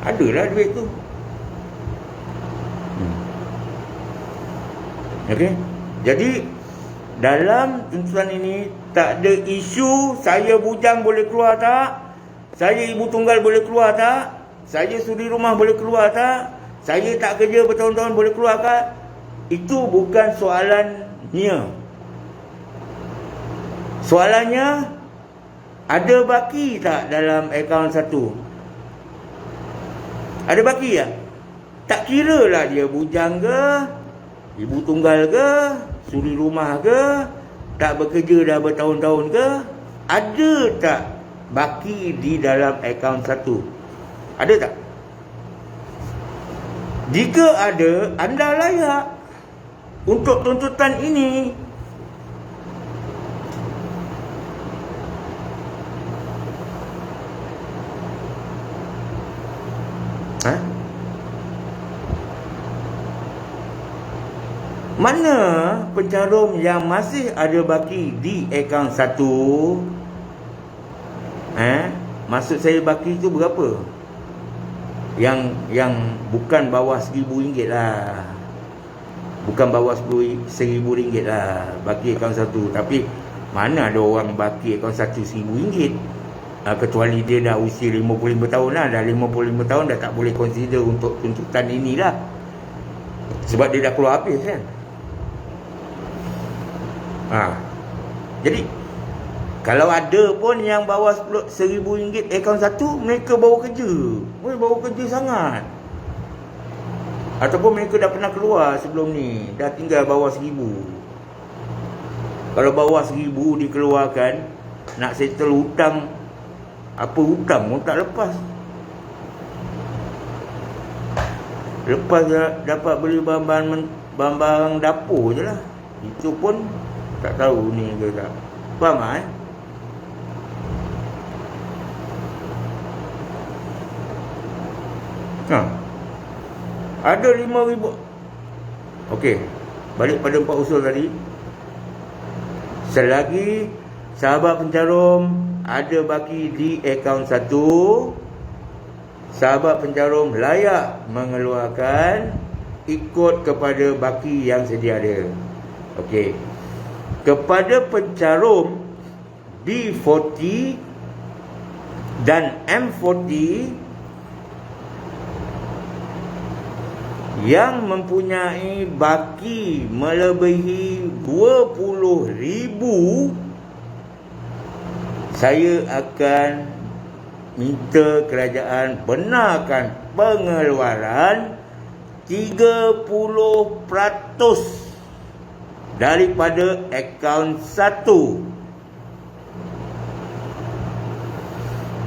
Adalah duit tu. Okey. Jadi dalam tuntutan ini tak ada isu saya bujang boleh keluar tak, saya ibu tunggal boleh keluar tak, saya suri rumah boleh keluar tak, saya tak kerja bertahun-tahun boleh keluar tak. Itu bukan soalannya. Soalannya, ada baki tak dalam akaun satu? Ada baki tak? Tak kira lah dia bujang ke, ibu tunggal ke, suri rumah ke, tak bekerja dah bertahun-tahun ke, ada tak baki di dalam akaun satu? Ada tak? Jika ada, anda layak untuk tuntutan ini. Mana pencarum yang masih ada baki di akaun satu? Maksud saya baki tu berapa? Yang bukan bawah RM1,000 lah. Bukan bawah RM1,000 lah baki akaun satu. Tapi mana ada orang baki akaun satu RM1,000? Kecuali dia dah usia 55 tahun lah. Dah 55 tahun dah tak boleh consider untuk tuntutan inilah. Sebab dia dah keluar habis kan. Jadi kalau ada pun yang bawah RM1,000 akaun satu, mereka bawa kerja. Bawa kerja sangat. Ataupun mereka dah pernah keluar sebelum ni, dah tinggal bawah RM1,000. Kalau bawah RM1,000 dikeluarkan, nak settle hutang, apa hutang pun tak lepas. Lepas dapat beli barang dapur je lah. Itu pun tak tahu ni ke tak. Faham tak? Ada RM5,000. Okey, balik pada 4 usul tadi. Selagi sahabat pencarum ada baki di akaun satu, sahabat pencarum layak mengeluarkan ikut kepada baki yang sedia ada. Okey. Kepada pencarum B40 dan M40 yang mempunyai baki melebihi RM20,000, saya akan minta kerajaan benarkan pengeluaran 30% daripada akaun satu.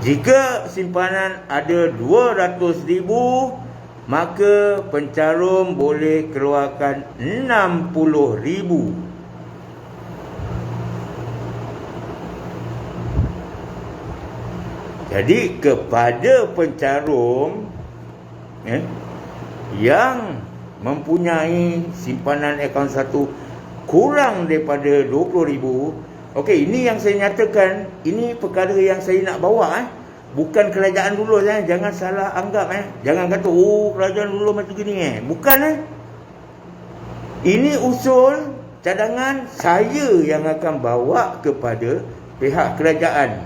Jika simpanan ada RM200,000, maka pencarum boleh keluarkan RM60,000. Jadi kepada pencarum yang mempunyai simpanan akaun satu kurang daripada 20,000. Okey, ini yang saya nyatakan, ini perkara yang saya nak bawa bukan kerajaan dulu jangan salah anggap Jangan kata kerajaan dulu macam gini Bukan Ini usul cadangan saya yang akan bawa kepada pihak kerajaan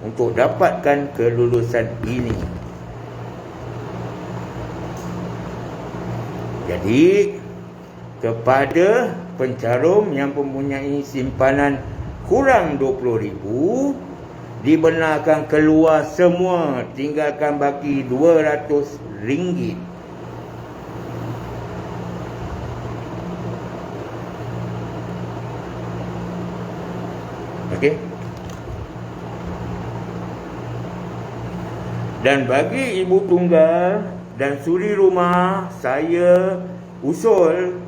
untuk dapatkan kelulusan ini. Jadi kepada pencarum yang mempunyai simpanan kurang 20,000 dibenarkan keluar semua, tinggalkan baki RM200. Okey. Dan bagi ibu tunggal dan suri rumah, saya usul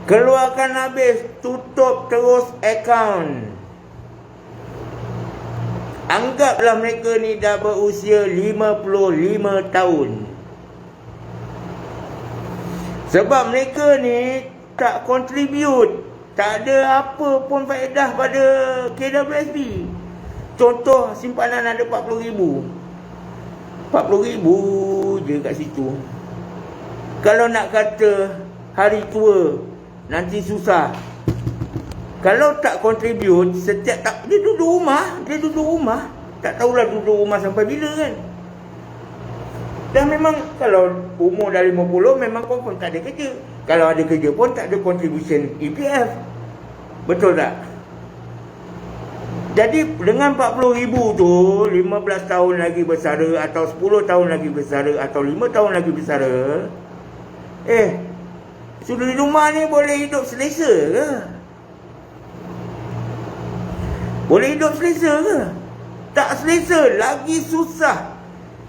keluarkan habis, tutup terus akaun. Anggaplah mereka ni dah berusia 55 tahun. Sebab mereka ni tak contribute, tak ada apa pun faedah pada KWSP. Contoh simpanan ada 40,000. 40,000 je kat situ. Kalau nak kata hari tua nanti susah. Kalau tak contribute, setiap tak dia duduk rumah, tak tahulah duduk rumah sampai bila kan. Dan memang kalau umur dah 50 memang confirm tak ada kerja. Kalau ada kerja pun tak ada contribution EPF. Betul tak? Jadi dengan 40,000 tu 15 tahun lagi bersara atau 10 tahun lagi bersara atau 5 tahun lagi bersara, suri rumah ni boleh hidup selesa ke? Boleh hidup selesa ke? Tak selesa, lagi susah.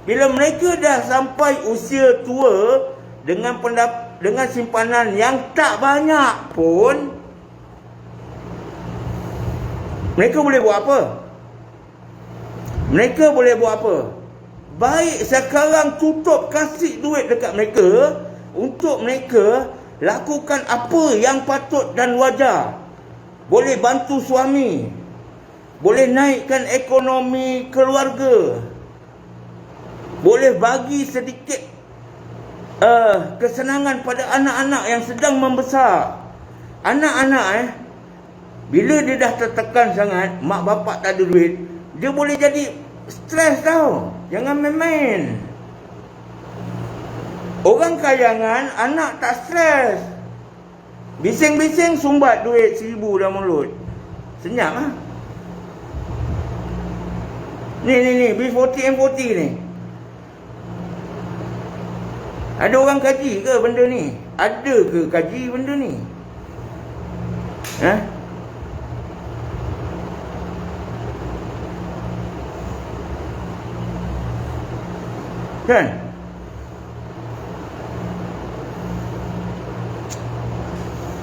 Bila mereka dah sampai usia tua dengan simpanan yang tak banyak pun, mereka boleh buat apa? Mereka boleh buat apa? Baik sekarang tutup, kasih duit dekat mereka untuk mereka lakukan apa yang patut dan wajar. Boleh bantu suami, boleh naikkan ekonomi keluarga, boleh bagi sedikit kesenangan pada anak-anak yang sedang membesar. Anak-anak bila dia dah tertekan sangat, mak bapak tak ada duit, dia boleh jadi stres tau. Jangan main-main. Orang kayangan, anak tak stres. Bising-bising sumbat duit 1,000 dalam mulut. Senyap Ni B40 M40 ni. Ada orang kaji ke benda ni? Ada ke kaji benda ni? Kan?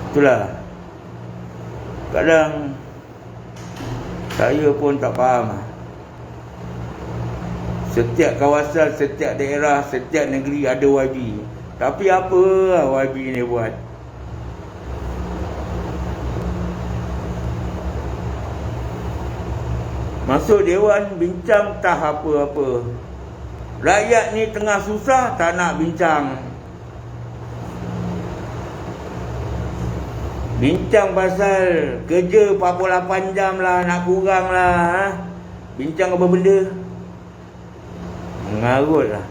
Itulah. Kadang saya pun tak faham. Setiap kawasan, setiap daerah, setiap negeri ada YB. Tapi apa YB ni buat? Masuk dewan bincang tak apa-apa. Rakyat ni tengah susah, tak nak bincang. Bincang pasal kerja 48 jam lah, nak kurang lah. Bincang apa benda? Mengarut lah.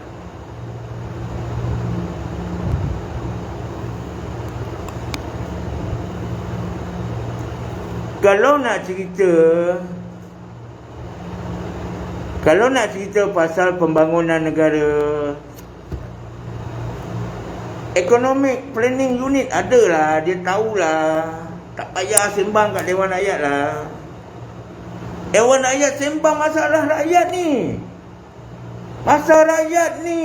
Kalau nak cerita pasal pembangunan negara, Economic Planning Unit ada lah, dia tahulah. Tak payah sembang kat Dewan Rakyat lah. Dewan Rakyat sembang masalah rakyat ni. Masalah rakyat ni.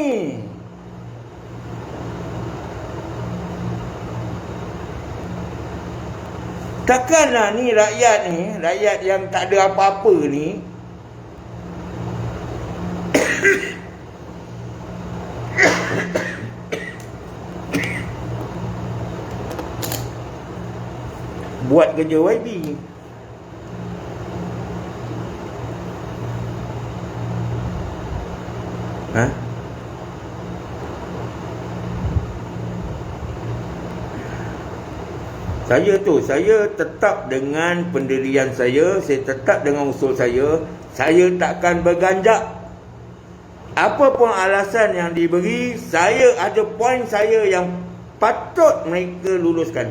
Takkanlah ni, rakyat yang tak ada apa-apa ni, buat kerja YB. Ha? Saya tetap dengan pendirian saya tetap dengan usul saya takkan berganjak. Apa pun alasan yang diberi, saya ada poin saya yang patut mereka luluskan.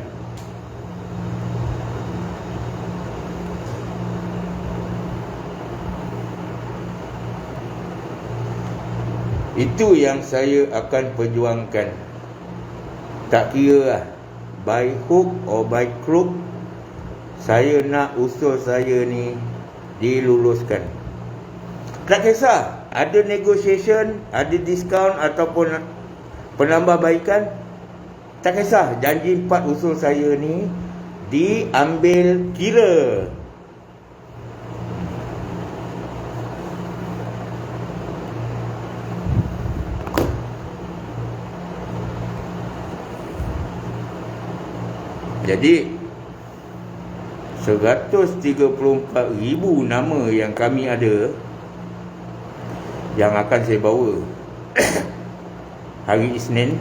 Itu yang saya akan perjuangkan. Tak kira lah, by hook or by crook, saya nak usul saya ni diluluskan. Tak kisah ada negotiation, ada diskaun ataupun penambahbaikan, tak kisah, janji 4 usul saya ni diambil kira. Jadi 134,000 nama yang kami ada, yang akan saya bawa hari Isnin,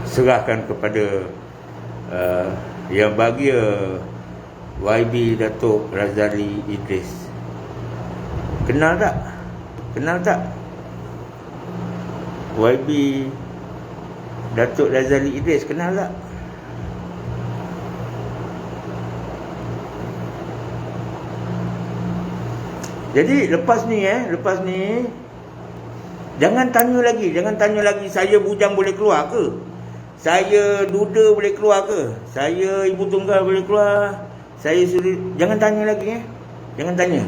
serahkan kepada yang bahagia YB Datuk Razali Idris. Kenal tak? Kenal tak? YB Datuk Razali Idris, kenal tak? Jadi lepas ni jangan tanya lagi saya bujang boleh keluar ke? Saya duda boleh keluar ke? Saya ibu tunggal boleh keluar? Saya suri, jangan tanya lagi Jangan tanya.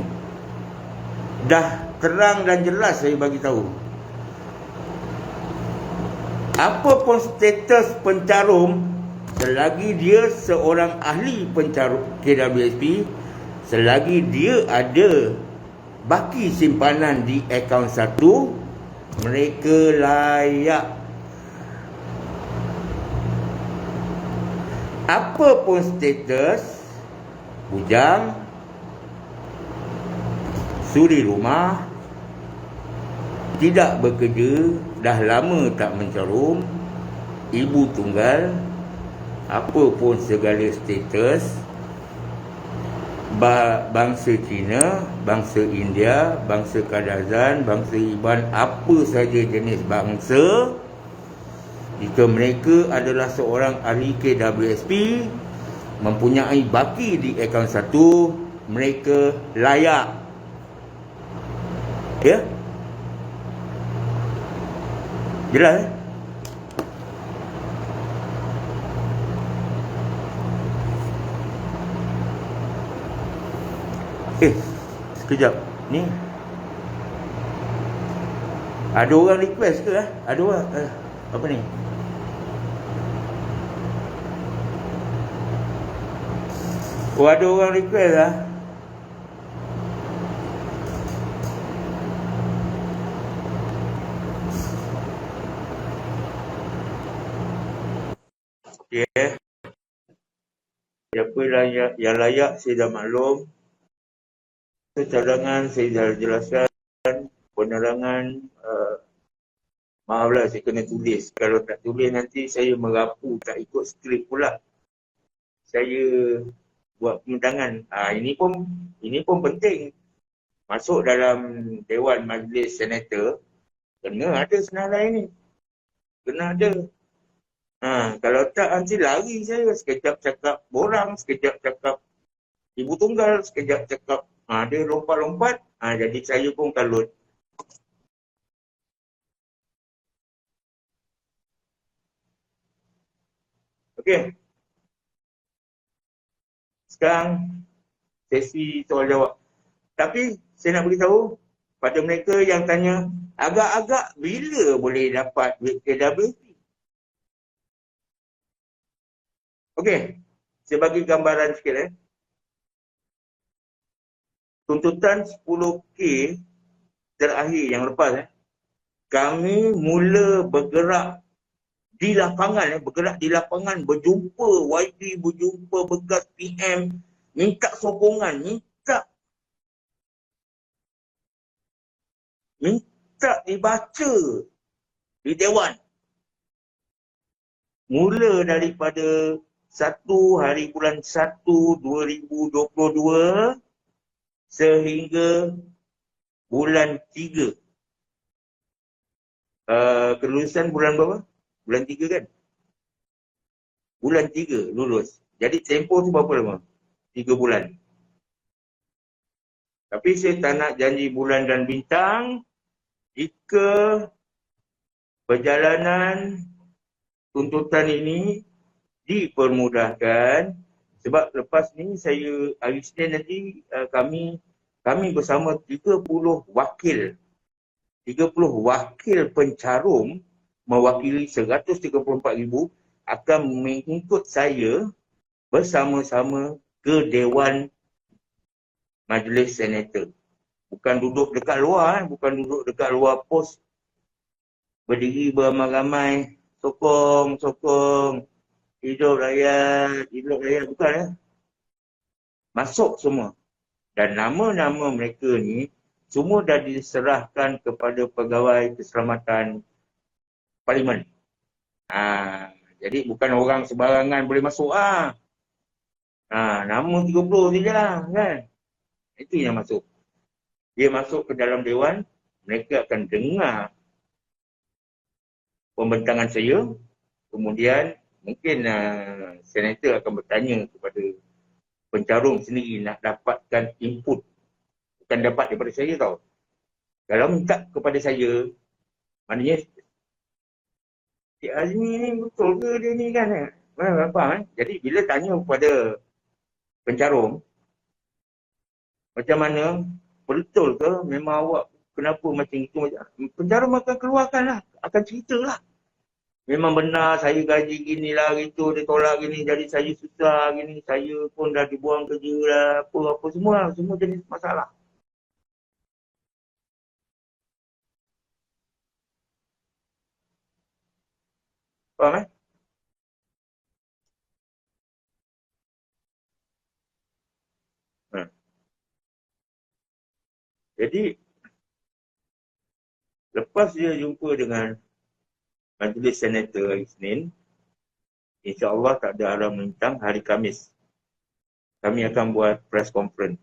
Dah terang dan jelas saya bagi tahu. Apa pun status pencarum, selagi dia seorang ahli pencarum KWSP, selagi dia ada baki simpanan di akaun 1, mereka layak. Apa pun status bujang, suri rumah, tidak bekerja, dah lama tak mencarum, ibu tunggal, apa pun segala status, bangsa Cina, bangsa India, bangsa Kadazan, bangsa Iban, apa saja jenis bangsa, jika mereka adalah seorang ahli KWSP, mempunyai baki di akaun 1, mereka layak. Ya? Jelas? Sekejap. Ni ada orang request ke? Ada orang apa ni? Oh, ada orang request lah. Okay. Siapa yang layak saya dah maklum. Cadangan saya dah jelaskan. Penerangan maaflah saya kena tulis. Kalau tak tulis nanti saya merapu, tak ikut skrip pula. Saya buat penerangan. Ini pun penting. Masuk dalam Dewan Majlis Senator, kena ada senarai ni. Kena ada. Kalau tak nanti lari saya. Sekejap cakap borang, sekejap cakap ibu tunggal, sekejap cakap dia lompat-lompat. Jadi saya pun kalut. Okey. Sekarang sesi soal jawab. Tapi saya nak beritahu pada mereka yang tanya, agak-agak bila boleh dapat duit KWSP? Okey. Saya bagi gambaran sikit. Tuntutan 10K terakhir yang lepas, kami mula bergerak di lapangan, bergerak di lapangan, berjumpa YB, berjumpa bekas PM, minta sokongan, minta dibaca di Dewan. Mula daripada 1 hari bulan 1 2022 sehingga bulan 3. Kelulusan bulan berapa? Bulan 3 kan? Bulan 3 lulus. Jadi tempoh tu berapa lama? 3 bulan. Tapi saya tak nak janji bulan dan bintang jika perjalanan tuntutan ini dipermudahkan. Sebab lepas ni saya hari Isnin nanti kami bersama 30 wakil pencarum mewakili 134,000 akan mengikut saya bersama-sama ke Dewan Majlis Senator. Bukan duduk dekat luar, bukan duduk dekat luar pos berdiri beramai-ramai sokong, hidup rakyat, bukan ya. Masuk semua. Dan nama-nama mereka ni semua dah diserahkan kepada pegawai keselamatan Parlimen. Jadi bukan orang sembarangan boleh masuk nama 30 saja kan. Itu yang masuk. Dia masuk ke dalam dewan, mereka akan dengar pembentangan saya. Kemudian mungkin senator akan bertanya kepada pencarum sendiri nak dapatkan input. Bukan dapat daripada saya tau. Kalau minta kepada saya, maknanya Cik Azmi ni betul ke dia ni kan? Jadi bila tanya kepada pencarum, macam mana, betul ke memang awak kenapa macam itu? Pencarum akan keluarkan lah, akan cerita lah. Memang benar saya gaji gini lah, gitu, dia tolak gini, jadi saya susah gini, saya pun dah dibuang kerja lah, apa semua jenis masalah. Faham Jadi, lepas dia jumpa dengan Majlis Senator hari Isnin, insya-Allah tak ada haram melintang hari Khamis. Kami akan buat press conference.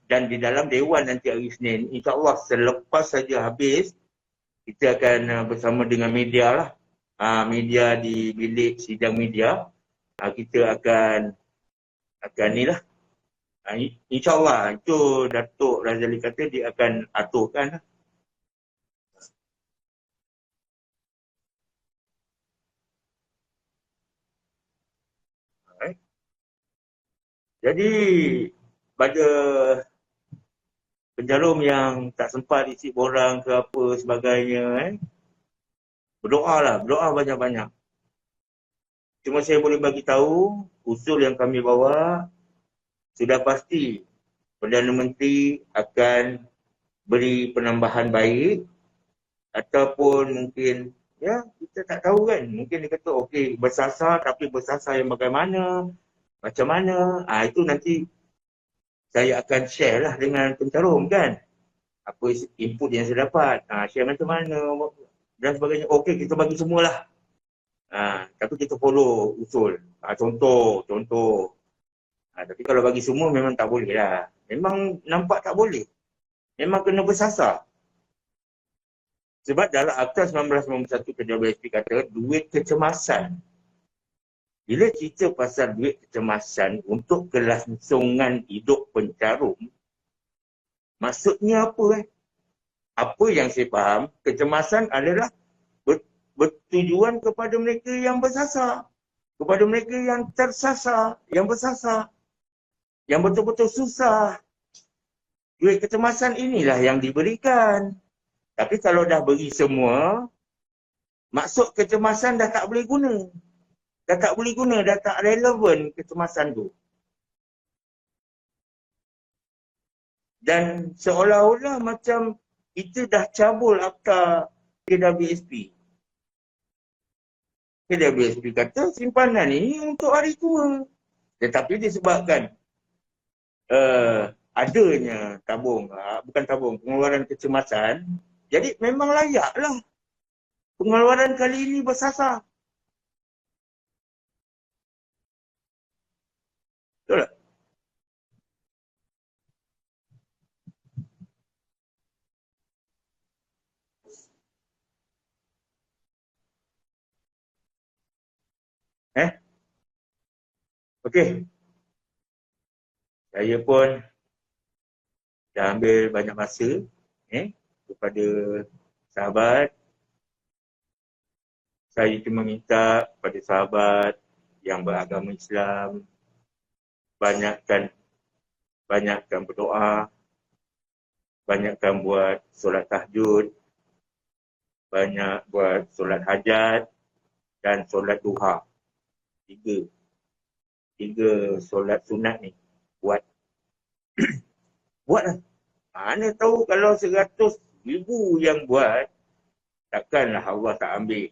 Dan di dalam Dewan nanti hari Isnin, insya-Allah selepas saja habis, kita akan bersama dengan media lah. Media di bilik sidang media. Kita akan ni lah. InsyaAllah, itu Datuk Razali kata dia akan aturkan. Jadi, pada penjarum yang tak sempat isi borang ke apa sebagainya, berdoa banyak-banyak. Cuma saya boleh bagi tahu, usul yang kami bawa, sudah pasti Perdana Menteri akan beri penambahan baik ataupun mungkin kita tak tahu kan, mungkin dia kata okey bersasar, tapi bersasar yang bagaimana, macam mana, itu nanti saya akan share lah dengan pencarum kan, apa input yang saya dapat, share macam mana dan sebagainya. Okey, kita bagi semualah, tapi kita follow usul, contoh. Tapi kalau bagi semua memang tak boleh lah. Memang nampak tak boleh. Memang kena bersasar. Sebab dalam Akta 1991 KWSP kata duit kecemasan. Bila cerita pasal duit kecemasan untuk kelangsungan hidup pencarum, maksudnya apa? Apa yang saya faham, kecemasan adalah bertujuan kepada mereka yang bersasar. Kepada mereka yang tersasar, yang bersasar. Yang betul-betul susah. Duit kecemasan inilah yang diberikan. Tapi kalau dah beri semua, maksud kecemasan dah tak boleh guna. Dah tak relevan kecemasan tu. Dan seolah-olah macam kita dah cabul Akta KWSP. KWSP kata simpanan ni untuk hari tua. Tetapi disebabkan adanya tabung, bukan tabung, pengeluaran kecemasan, jadi memang layaklah pengeluaran kali ini bersasar. Betul tak? Okey. Saya pun dah ambil banyak masa kepada sahabat. Saya cuma minta kepada sahabat yang beragama Islam banyakkan berdoa, banyakkan buat solat tahajud, banyak buat solat hajat dan solat duha. Tiga solat sunat ni buatlah. Mana tahu kalau 100,000 yang buat, takkanlah Allah tak ambil,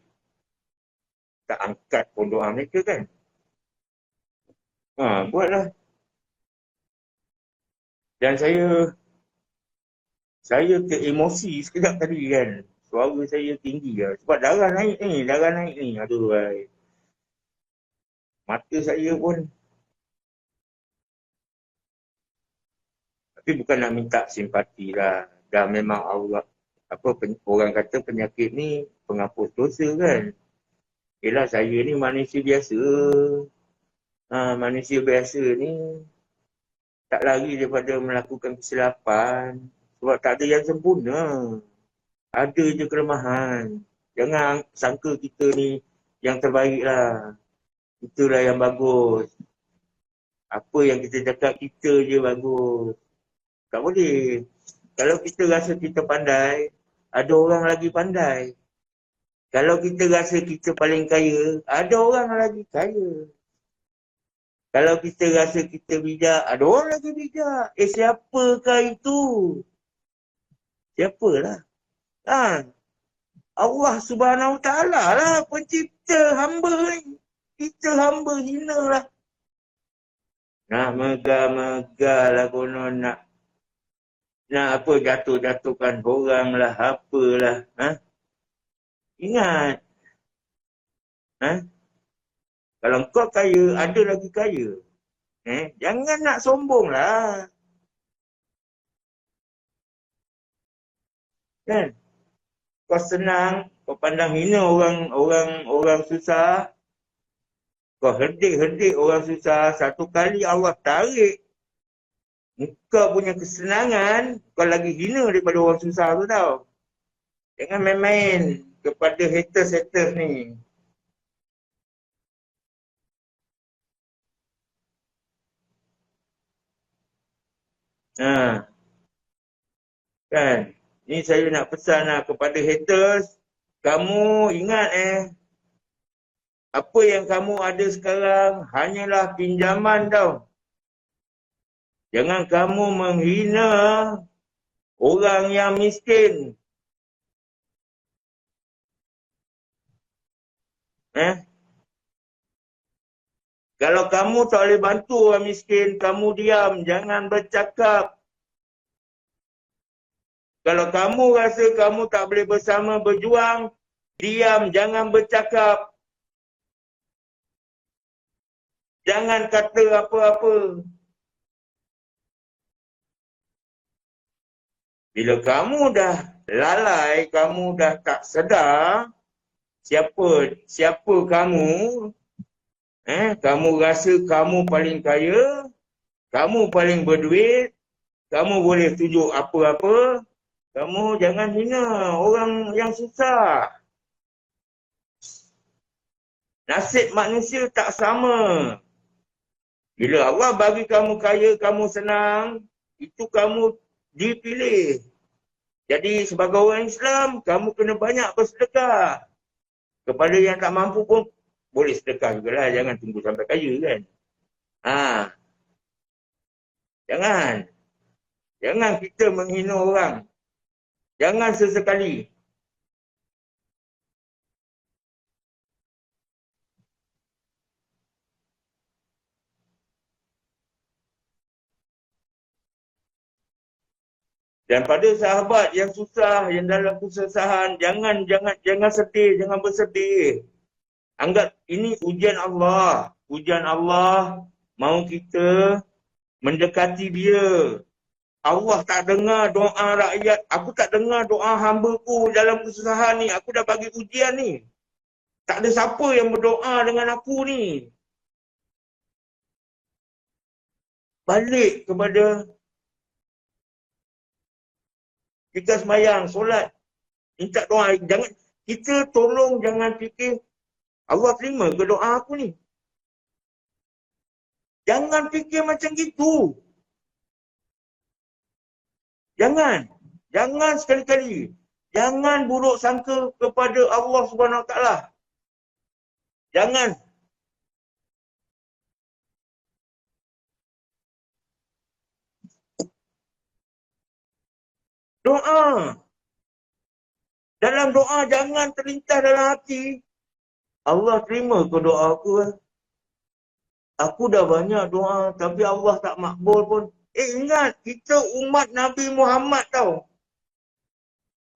tak angkat pun doa mereka kan. Buatlah. Dan saya teremosi sekejap tadi kan. Suara saya tinggi lah. Sebab darah naik ni. Aduh, mata saya pun. Tapi bukan nak minta simpati lah. Dah memang Allah, orang kata penyakit ni penghapus dosa kan. Yelah, saya ni manusia biasa. Manusia biasa ni tak lari daripada melakukan kesilapan. Sebab tak ada yang sempurna. Ada je kelemahan. Jangan sangka kita ni yang terbaik lah. Itulah yang bagus. Apa yang kita cakap, kita je bagus. Tak boleh. Kalau kita rasa kita pandai, ada orang lagi pandai. Kalau kita rasa kita paling kaya, ada orang lagi kaya. Kalau kita rasa kita bijak, ada orang lagi bijak. Siapakah itu? Siapalah? Allah Subhanahu Ta'ala lah pencipta hamba ni. Kita hamba hina lah. Nak megah-megah lah konon nak apa jatuh-jatuhkan orang lah, apalah. Ingat. Kalau kau kaya, ada lagi kaya. Jangan nak sombong lah. Kan? Kau senang, kau pandang hina orang susah. Kau herdik orang susah. Satu kali Allah tarik kau punya kesenangan, kau lagi hina daripada orang susah tu tau. Jangan main-main kepada haters-haters ni. Kan? Ni saya nak pesan lah kepada haters. Kamu ingat apa yang kamu ada sekarang hanyalah pinjaman tau. Jangan kamu menghina orang yang miskin. Kalau kamu tak boleh bantu orang miskin, kamu diam, jangan bercakap. Kalau kamu rasa kamu tak boleh bersama berjuang, diam, jangan bercakap. Jangan kata apa-apa. Bila kamu dah lalai, kamu dah tak sedar siapa kamu, kamu rasa kamu paling kaya, kamu paling berduit, kamu boleh tunjuk apa-apa, kamu jangan hina orang yang susah. Nasib manusia tak sama. Bila Allah bagi kamu kaya, kamu senang, itu kamu dipilih. Jadi sebagai orang Islam, kamu kena banyak bersedekah. Kepada yang tak mampu pun, boleh sedekah jugalah. Jangan tunggu sampai kaya kan. Jangan kita menghina orang. Jangan sesekali. Dan pada sahabat yang susah, yang dalam kesusahan, jangan sedih, jangan bersedih. Anggap ini ujian Allah. Ujian Allah mahu kita mendekati dia. Allah tak dengar doa rakyat. Aku tak dengar doa hamba-Ku dalam kesusahan ni. Aku dah bagi ujian ni. Tak ada siapa yang berdoa dengan aku ni. Balik kepada kita sembahyang, solat. Minta doa. Kita tolong jangan fikir Allah terima ke doa aku ni. Jangan fikir macam gitu. Jangan sekali-kali. Jangan buruk sangka kepada Allah Subhanahu Wa Taala. Jangan. Doa. Dalam doa jangan terlintas dalam hati. Allah terima ke doa aku? Aku dah banyak doa tapi Allah tak makbul pun. Ingat, kita umat Nabi Muhammad tau.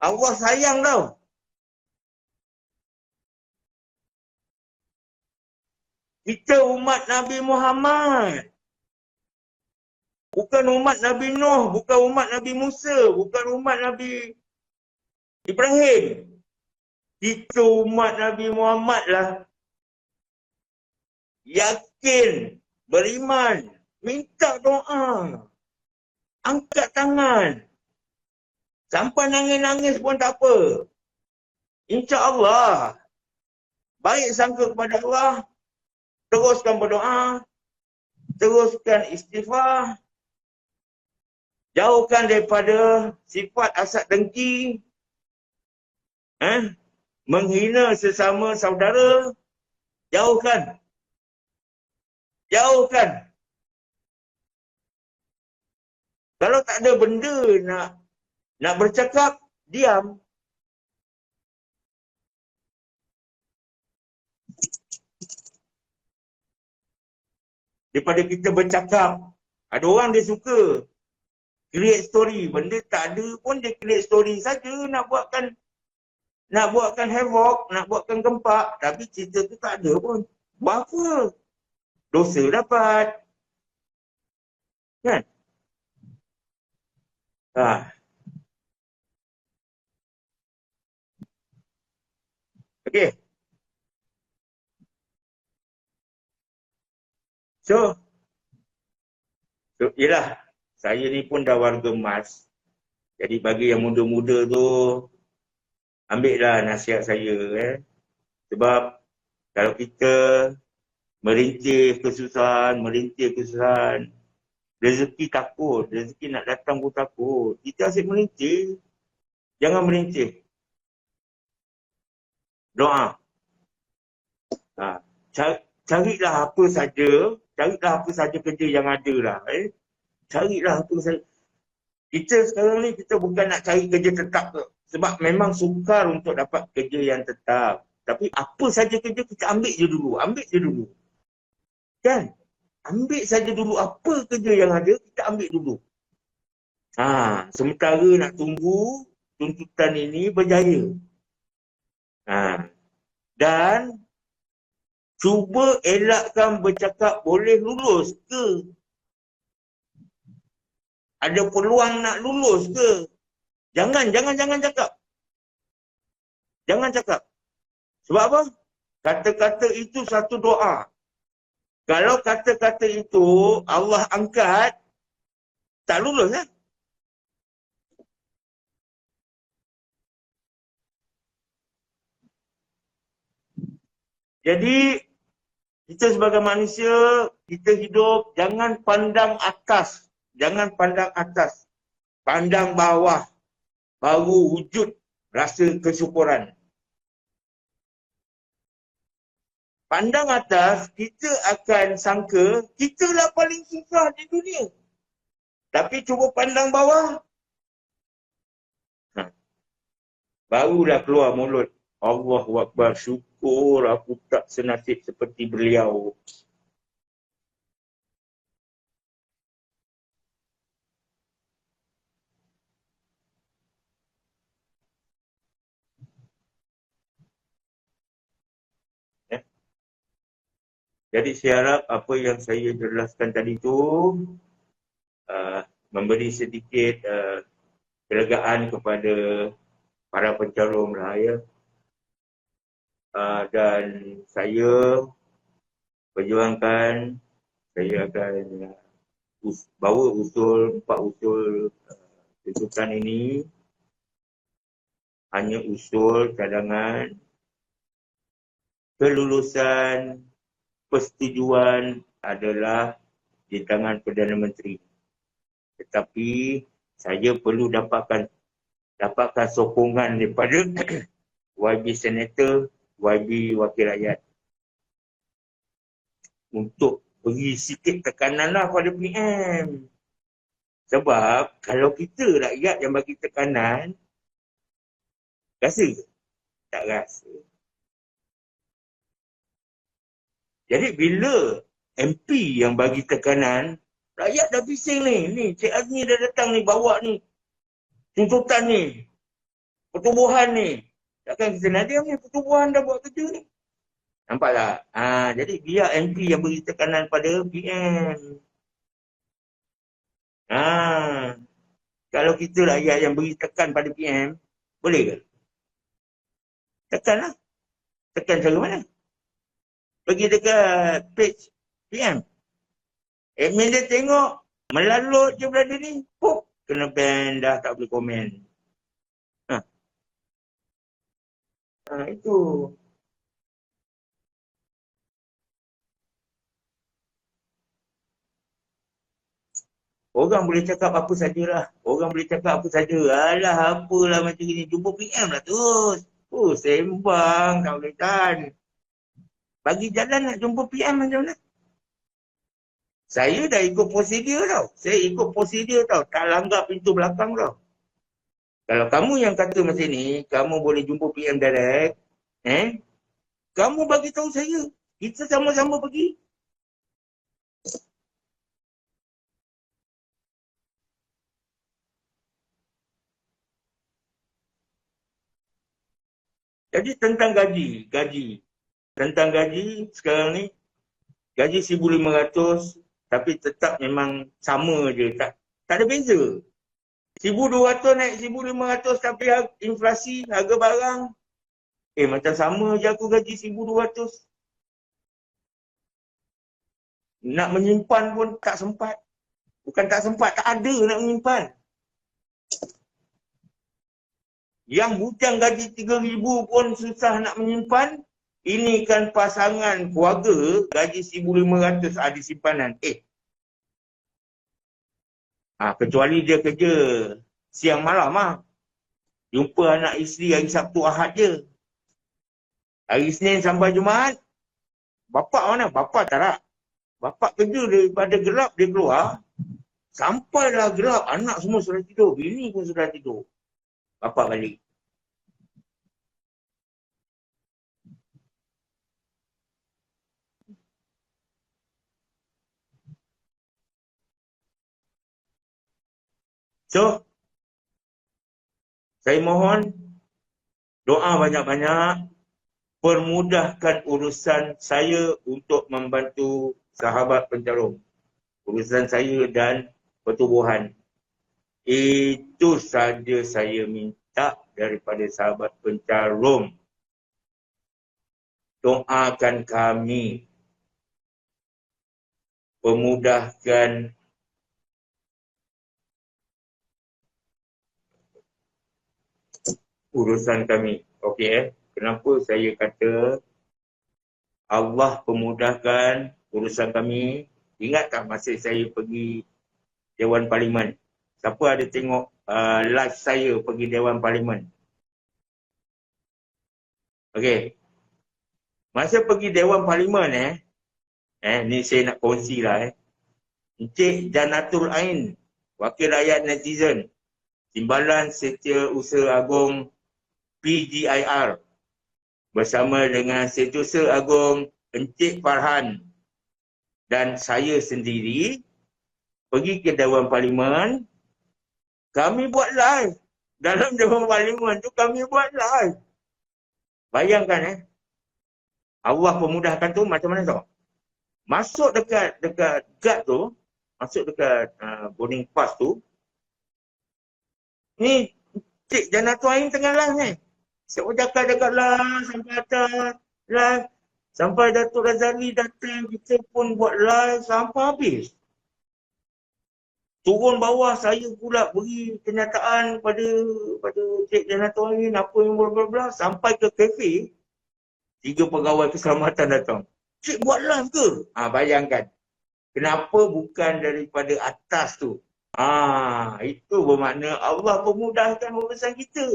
Allah sayang tau. Kita umat Nabi Muhammad. Bukan umat Nabi Nuh, bukan umat Nabi Musa, bukan umat Nabi Ibrahim. Kita umat Nabi Muhammad lah. Yakin, beriman, minta doa. Angkat tangan. Sampai nangis-nangis pun tak apa. InsyaAllah. Baik sangka kepada Allah. Teruskan berdoa. Teruskan istighfar. Jauhkan daripada sifat hasad dengki. Menghina sesama saudara. Jauhkan. Kalau tak ada benda nak bercakap, diam. Daripada kita bercakap, ada orang dia suka create story. Benda tak ada pun dia create story saja nak buatkan havoc, nak buatkan gempak. Tapi cerita tu tak ada pun. Buat apa? Dosa dapat. Kan? Okey. So, yelah. Saya ni pun dah warga emas. Jadi bagi yang muda-muda tu, ambil lah nasihat saya. Sebab kalau kita merintih kesusahan, rezeki takut, rezeki nak datang pun takut. Kita asyik merintih. Jangan merintih. Doa. Carilah apa saja kerja yang ada lah. Carilah apa saja. Kita sekarang ni kita bukan nak cari kerja tetap ke. Sebab memang sukar untuk dapat kerja yang tetap. Tapi apa saja kerja kita ambil je dulu. Kan? Ambil saja dulu apa kerja yang ada, kita ambil dulu. Sementara nak tunggu tuntutan ini berjaya. Dan cuba elakkan bercakap boleh lulus ke? Ada peluang nak lulus ke? Jangan cakap. Jangan cakap. Sebab apa? Kata-kata itu satu doa. Kalau kata-kata itu Allah angkat, tak lulus kan? Jadi, kita sebagai manusia, kita hidup, jangan pandang atas. Pandang bawah. Baru wujud rasa kesyukuran. Pandang atas, kita akan sangka, kita lah paling susah di dunia. Tapi cuba pandang bawah. Barulah keluar mulut. Allahu Akbar, syukur aku tak senasib seperti beliau. Jadi saya harap apa yang saya jelaskan tadi tu memberi sedikit kelegaan kepada para pencarum lah ya. Dan saya perjuangkan, saya akan bawa empat usul tuntutan ini, hanya usul cadangan kelulusan persetujuan adalah di tangan Perdana Menteri. Tetapi saya perlu dapatkan sokongan daripada YB Senator, YB Wakil Rakyat untuk beri sikit tekanan lah pada PM. Sebab kalau kita rakyat yang bagi tekanan, rasa ke? Tak rasa. Jadi bila MP yang bagi tekanan, rakyat dah bising ni. Ni Cik Azmi dah datang ni, bawa ni. Tuntutan ni. Pertubuhan ni. Takkan kita nak diam ni, pertubuhan dah buat kerja ni. Nampak tak? Jadi biar MP yang beri tekanan pada PM. Kalau kita rakyat yang beri tekan pada PM, boleh ke? Tekan lah. Tekan cara mana? Pergi dekat page PM. Admin dia tengok, melalut je berada ni. Kena ban dah, tak boleh komen. Itu. Orang boleh cakap apa sajalah. Orang boleh cakap apa saja. Alah, apalah macam ni. Jumpa PM lah terus. Sembang. Tak boleh tahan. Bagi jalan nak jumpa PM macam mana? Saya dah ikut prosedur tau. Tak langgar pintu belakang tau. Kalau kamu yang kata macam ni, kamu boleh jumpa PM direct. Kamu bagi tahu saya. Kita sama-sama pergi. Jadi tentang gaji. Tentang gaji sekarang ni, gaji 1,500 tapi tetap memang sama je. Tak ada beza. 1,200 naik 1,500 tapi inflasi harga barang. Macam sama je aku gaji 1,200. Nak menyimpan pun tak sempat. Bukan tak sempat, tak ada nak menyimpan. Yang bujang gaji 3,000 pun susah nak menyimpan. Ini kan pasangan keluarga gaji 1,500 ada simpanan. Kecuali dia kerja siang malam jumpa anak isteri hari Sabtu Ahad je. Hari Isnin sampai Jumaat, bapak mana? Bapak tak nak. Bapak kerja daripada gelap dia keluar. Sampailah gelap, anak semua sudah tidur. Bini pun sudah tidur. Bapak balik. So, saya mohon doa banyak-banyak, permudahkan urusan saya untuk membantu sahabat pencarum. Urusan saya dan pertubuhan. Itu saja saya minta daripada sahabat pencarum. Doakan kami. Permudahkan urusan kami. Okey Kenapa saya kata Allah pemudahkan urusan kami? Ingat tak masa saya pergi Dewan Parlimen? Siapa ada tengok live saya pergi Dewan Parlimen? Okey. Masa pergi Dewan Parlimen ni saya nak kongsi lah Encik Janatul Ain, Wakil Rakyat Netizen, Timbalan Setiausaha Agong PGIR bersama dengan Setiausaha Agong Encik Farhan dan saya sendiri pergi ke Dewan Parlimen. Kami buat live. Dalam Dewan Parlimen tu kami buat live. Bayangkan Allah pemudahkan tu macam mana tau? Masuk dekat guard tu, masuk dekat boarding pass tu, ni Cik Janatul Ain tengah live ni. Siapa cakap lah sampai atas live. Sampai Datuk Razali datang, kita pun buat live sampai habis. Turun bawah, saya pula beri kenyataan pada Cik Janatul Ain, apa yang bla-bla-bla. Sampai ke kafe, 3 pegawai keselamatan datang. Cik buat live ke? Bayangkan. Kenapa bukan daripada atas tu? Itu bermakna Allah memudahkan urusan kita.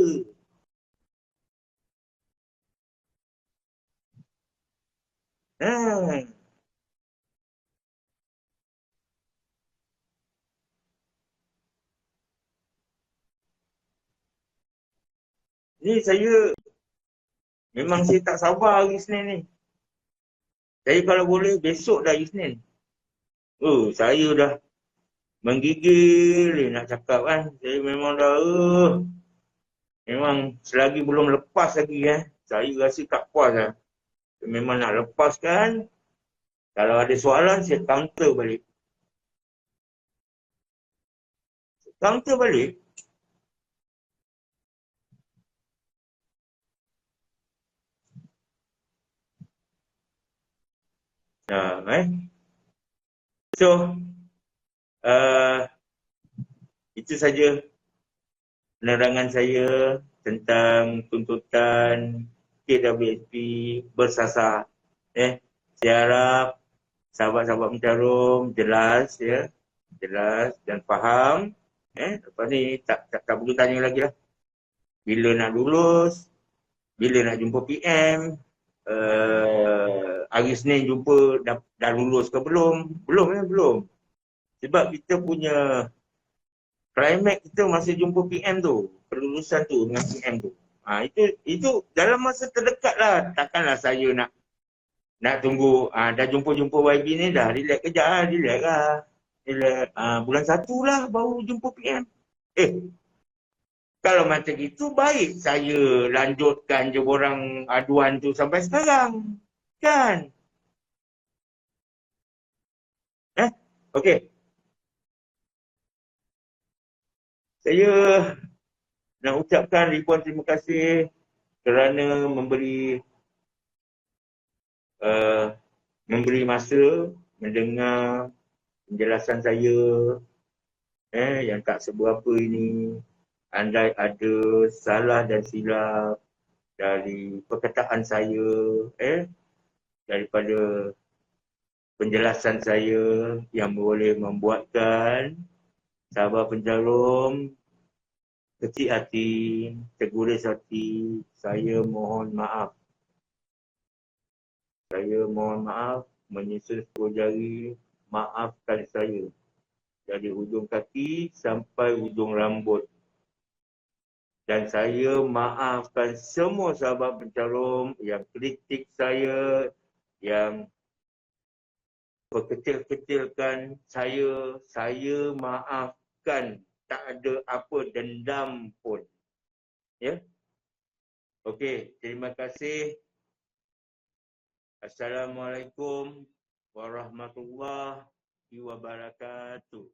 Ni saya memang saya tak sabar hari Isnin ni. Saya kalau boleh besok dah hari Isnin. Saya dah menggigil nak cakap kan. Saya memang dah memang selagi belum lepas lagi saya rasa tak puas lah. Memang nak lepaskan. Kalau ada soalan saya counter balik. Counter balik. So, itu saja penerangan saya tentang tuntutan KWSP bersasar. Saya harap sahabat-sahabat pencarum jelas jelas dan faham. Lepas ni tak perlu tanya lagi lah. Bila nak lulus, bila nak jumpa PM, hari Senin jumpa dah lulus ke belum? Belum. Sebab kita punya climax kita masa jumpa PM tu, kelulusan tu dengan PM tu. Itu dalam masa terdekat lah. Takkanlah saya nak tunggu, dah jumpa YB ni dah relax kejap lah, relax lah. Bulan 1 lah baru jumpa PM. Kalau macam itu baik saya lanjutkan je orang aduan tu sampai sekarang. Kan? Okey. Saya nak ucapkan ribuan terima kasih kerana memberi masa mendengar penjelasan saya yang tak seberapa ini. Andai ada salah dan silap dari perkataan saya, daripada penjelasan saya yang boleh membuatkan sahabat pencarum kecil hati, terguris hati, saya mohon maaf. Saya mohon maaf, menyusul 10 jari, maafkan saya. Dari hujung kaki sampai hujung rambut. Dan saya maafkan semua sahabat pencarum yang kritik saya, yang berkecil-kecilkan saya maafkan. Tak ada apa dendam pun. Okey, terima kasih. Assalamualaikum warahmatullahi wabarakatuh.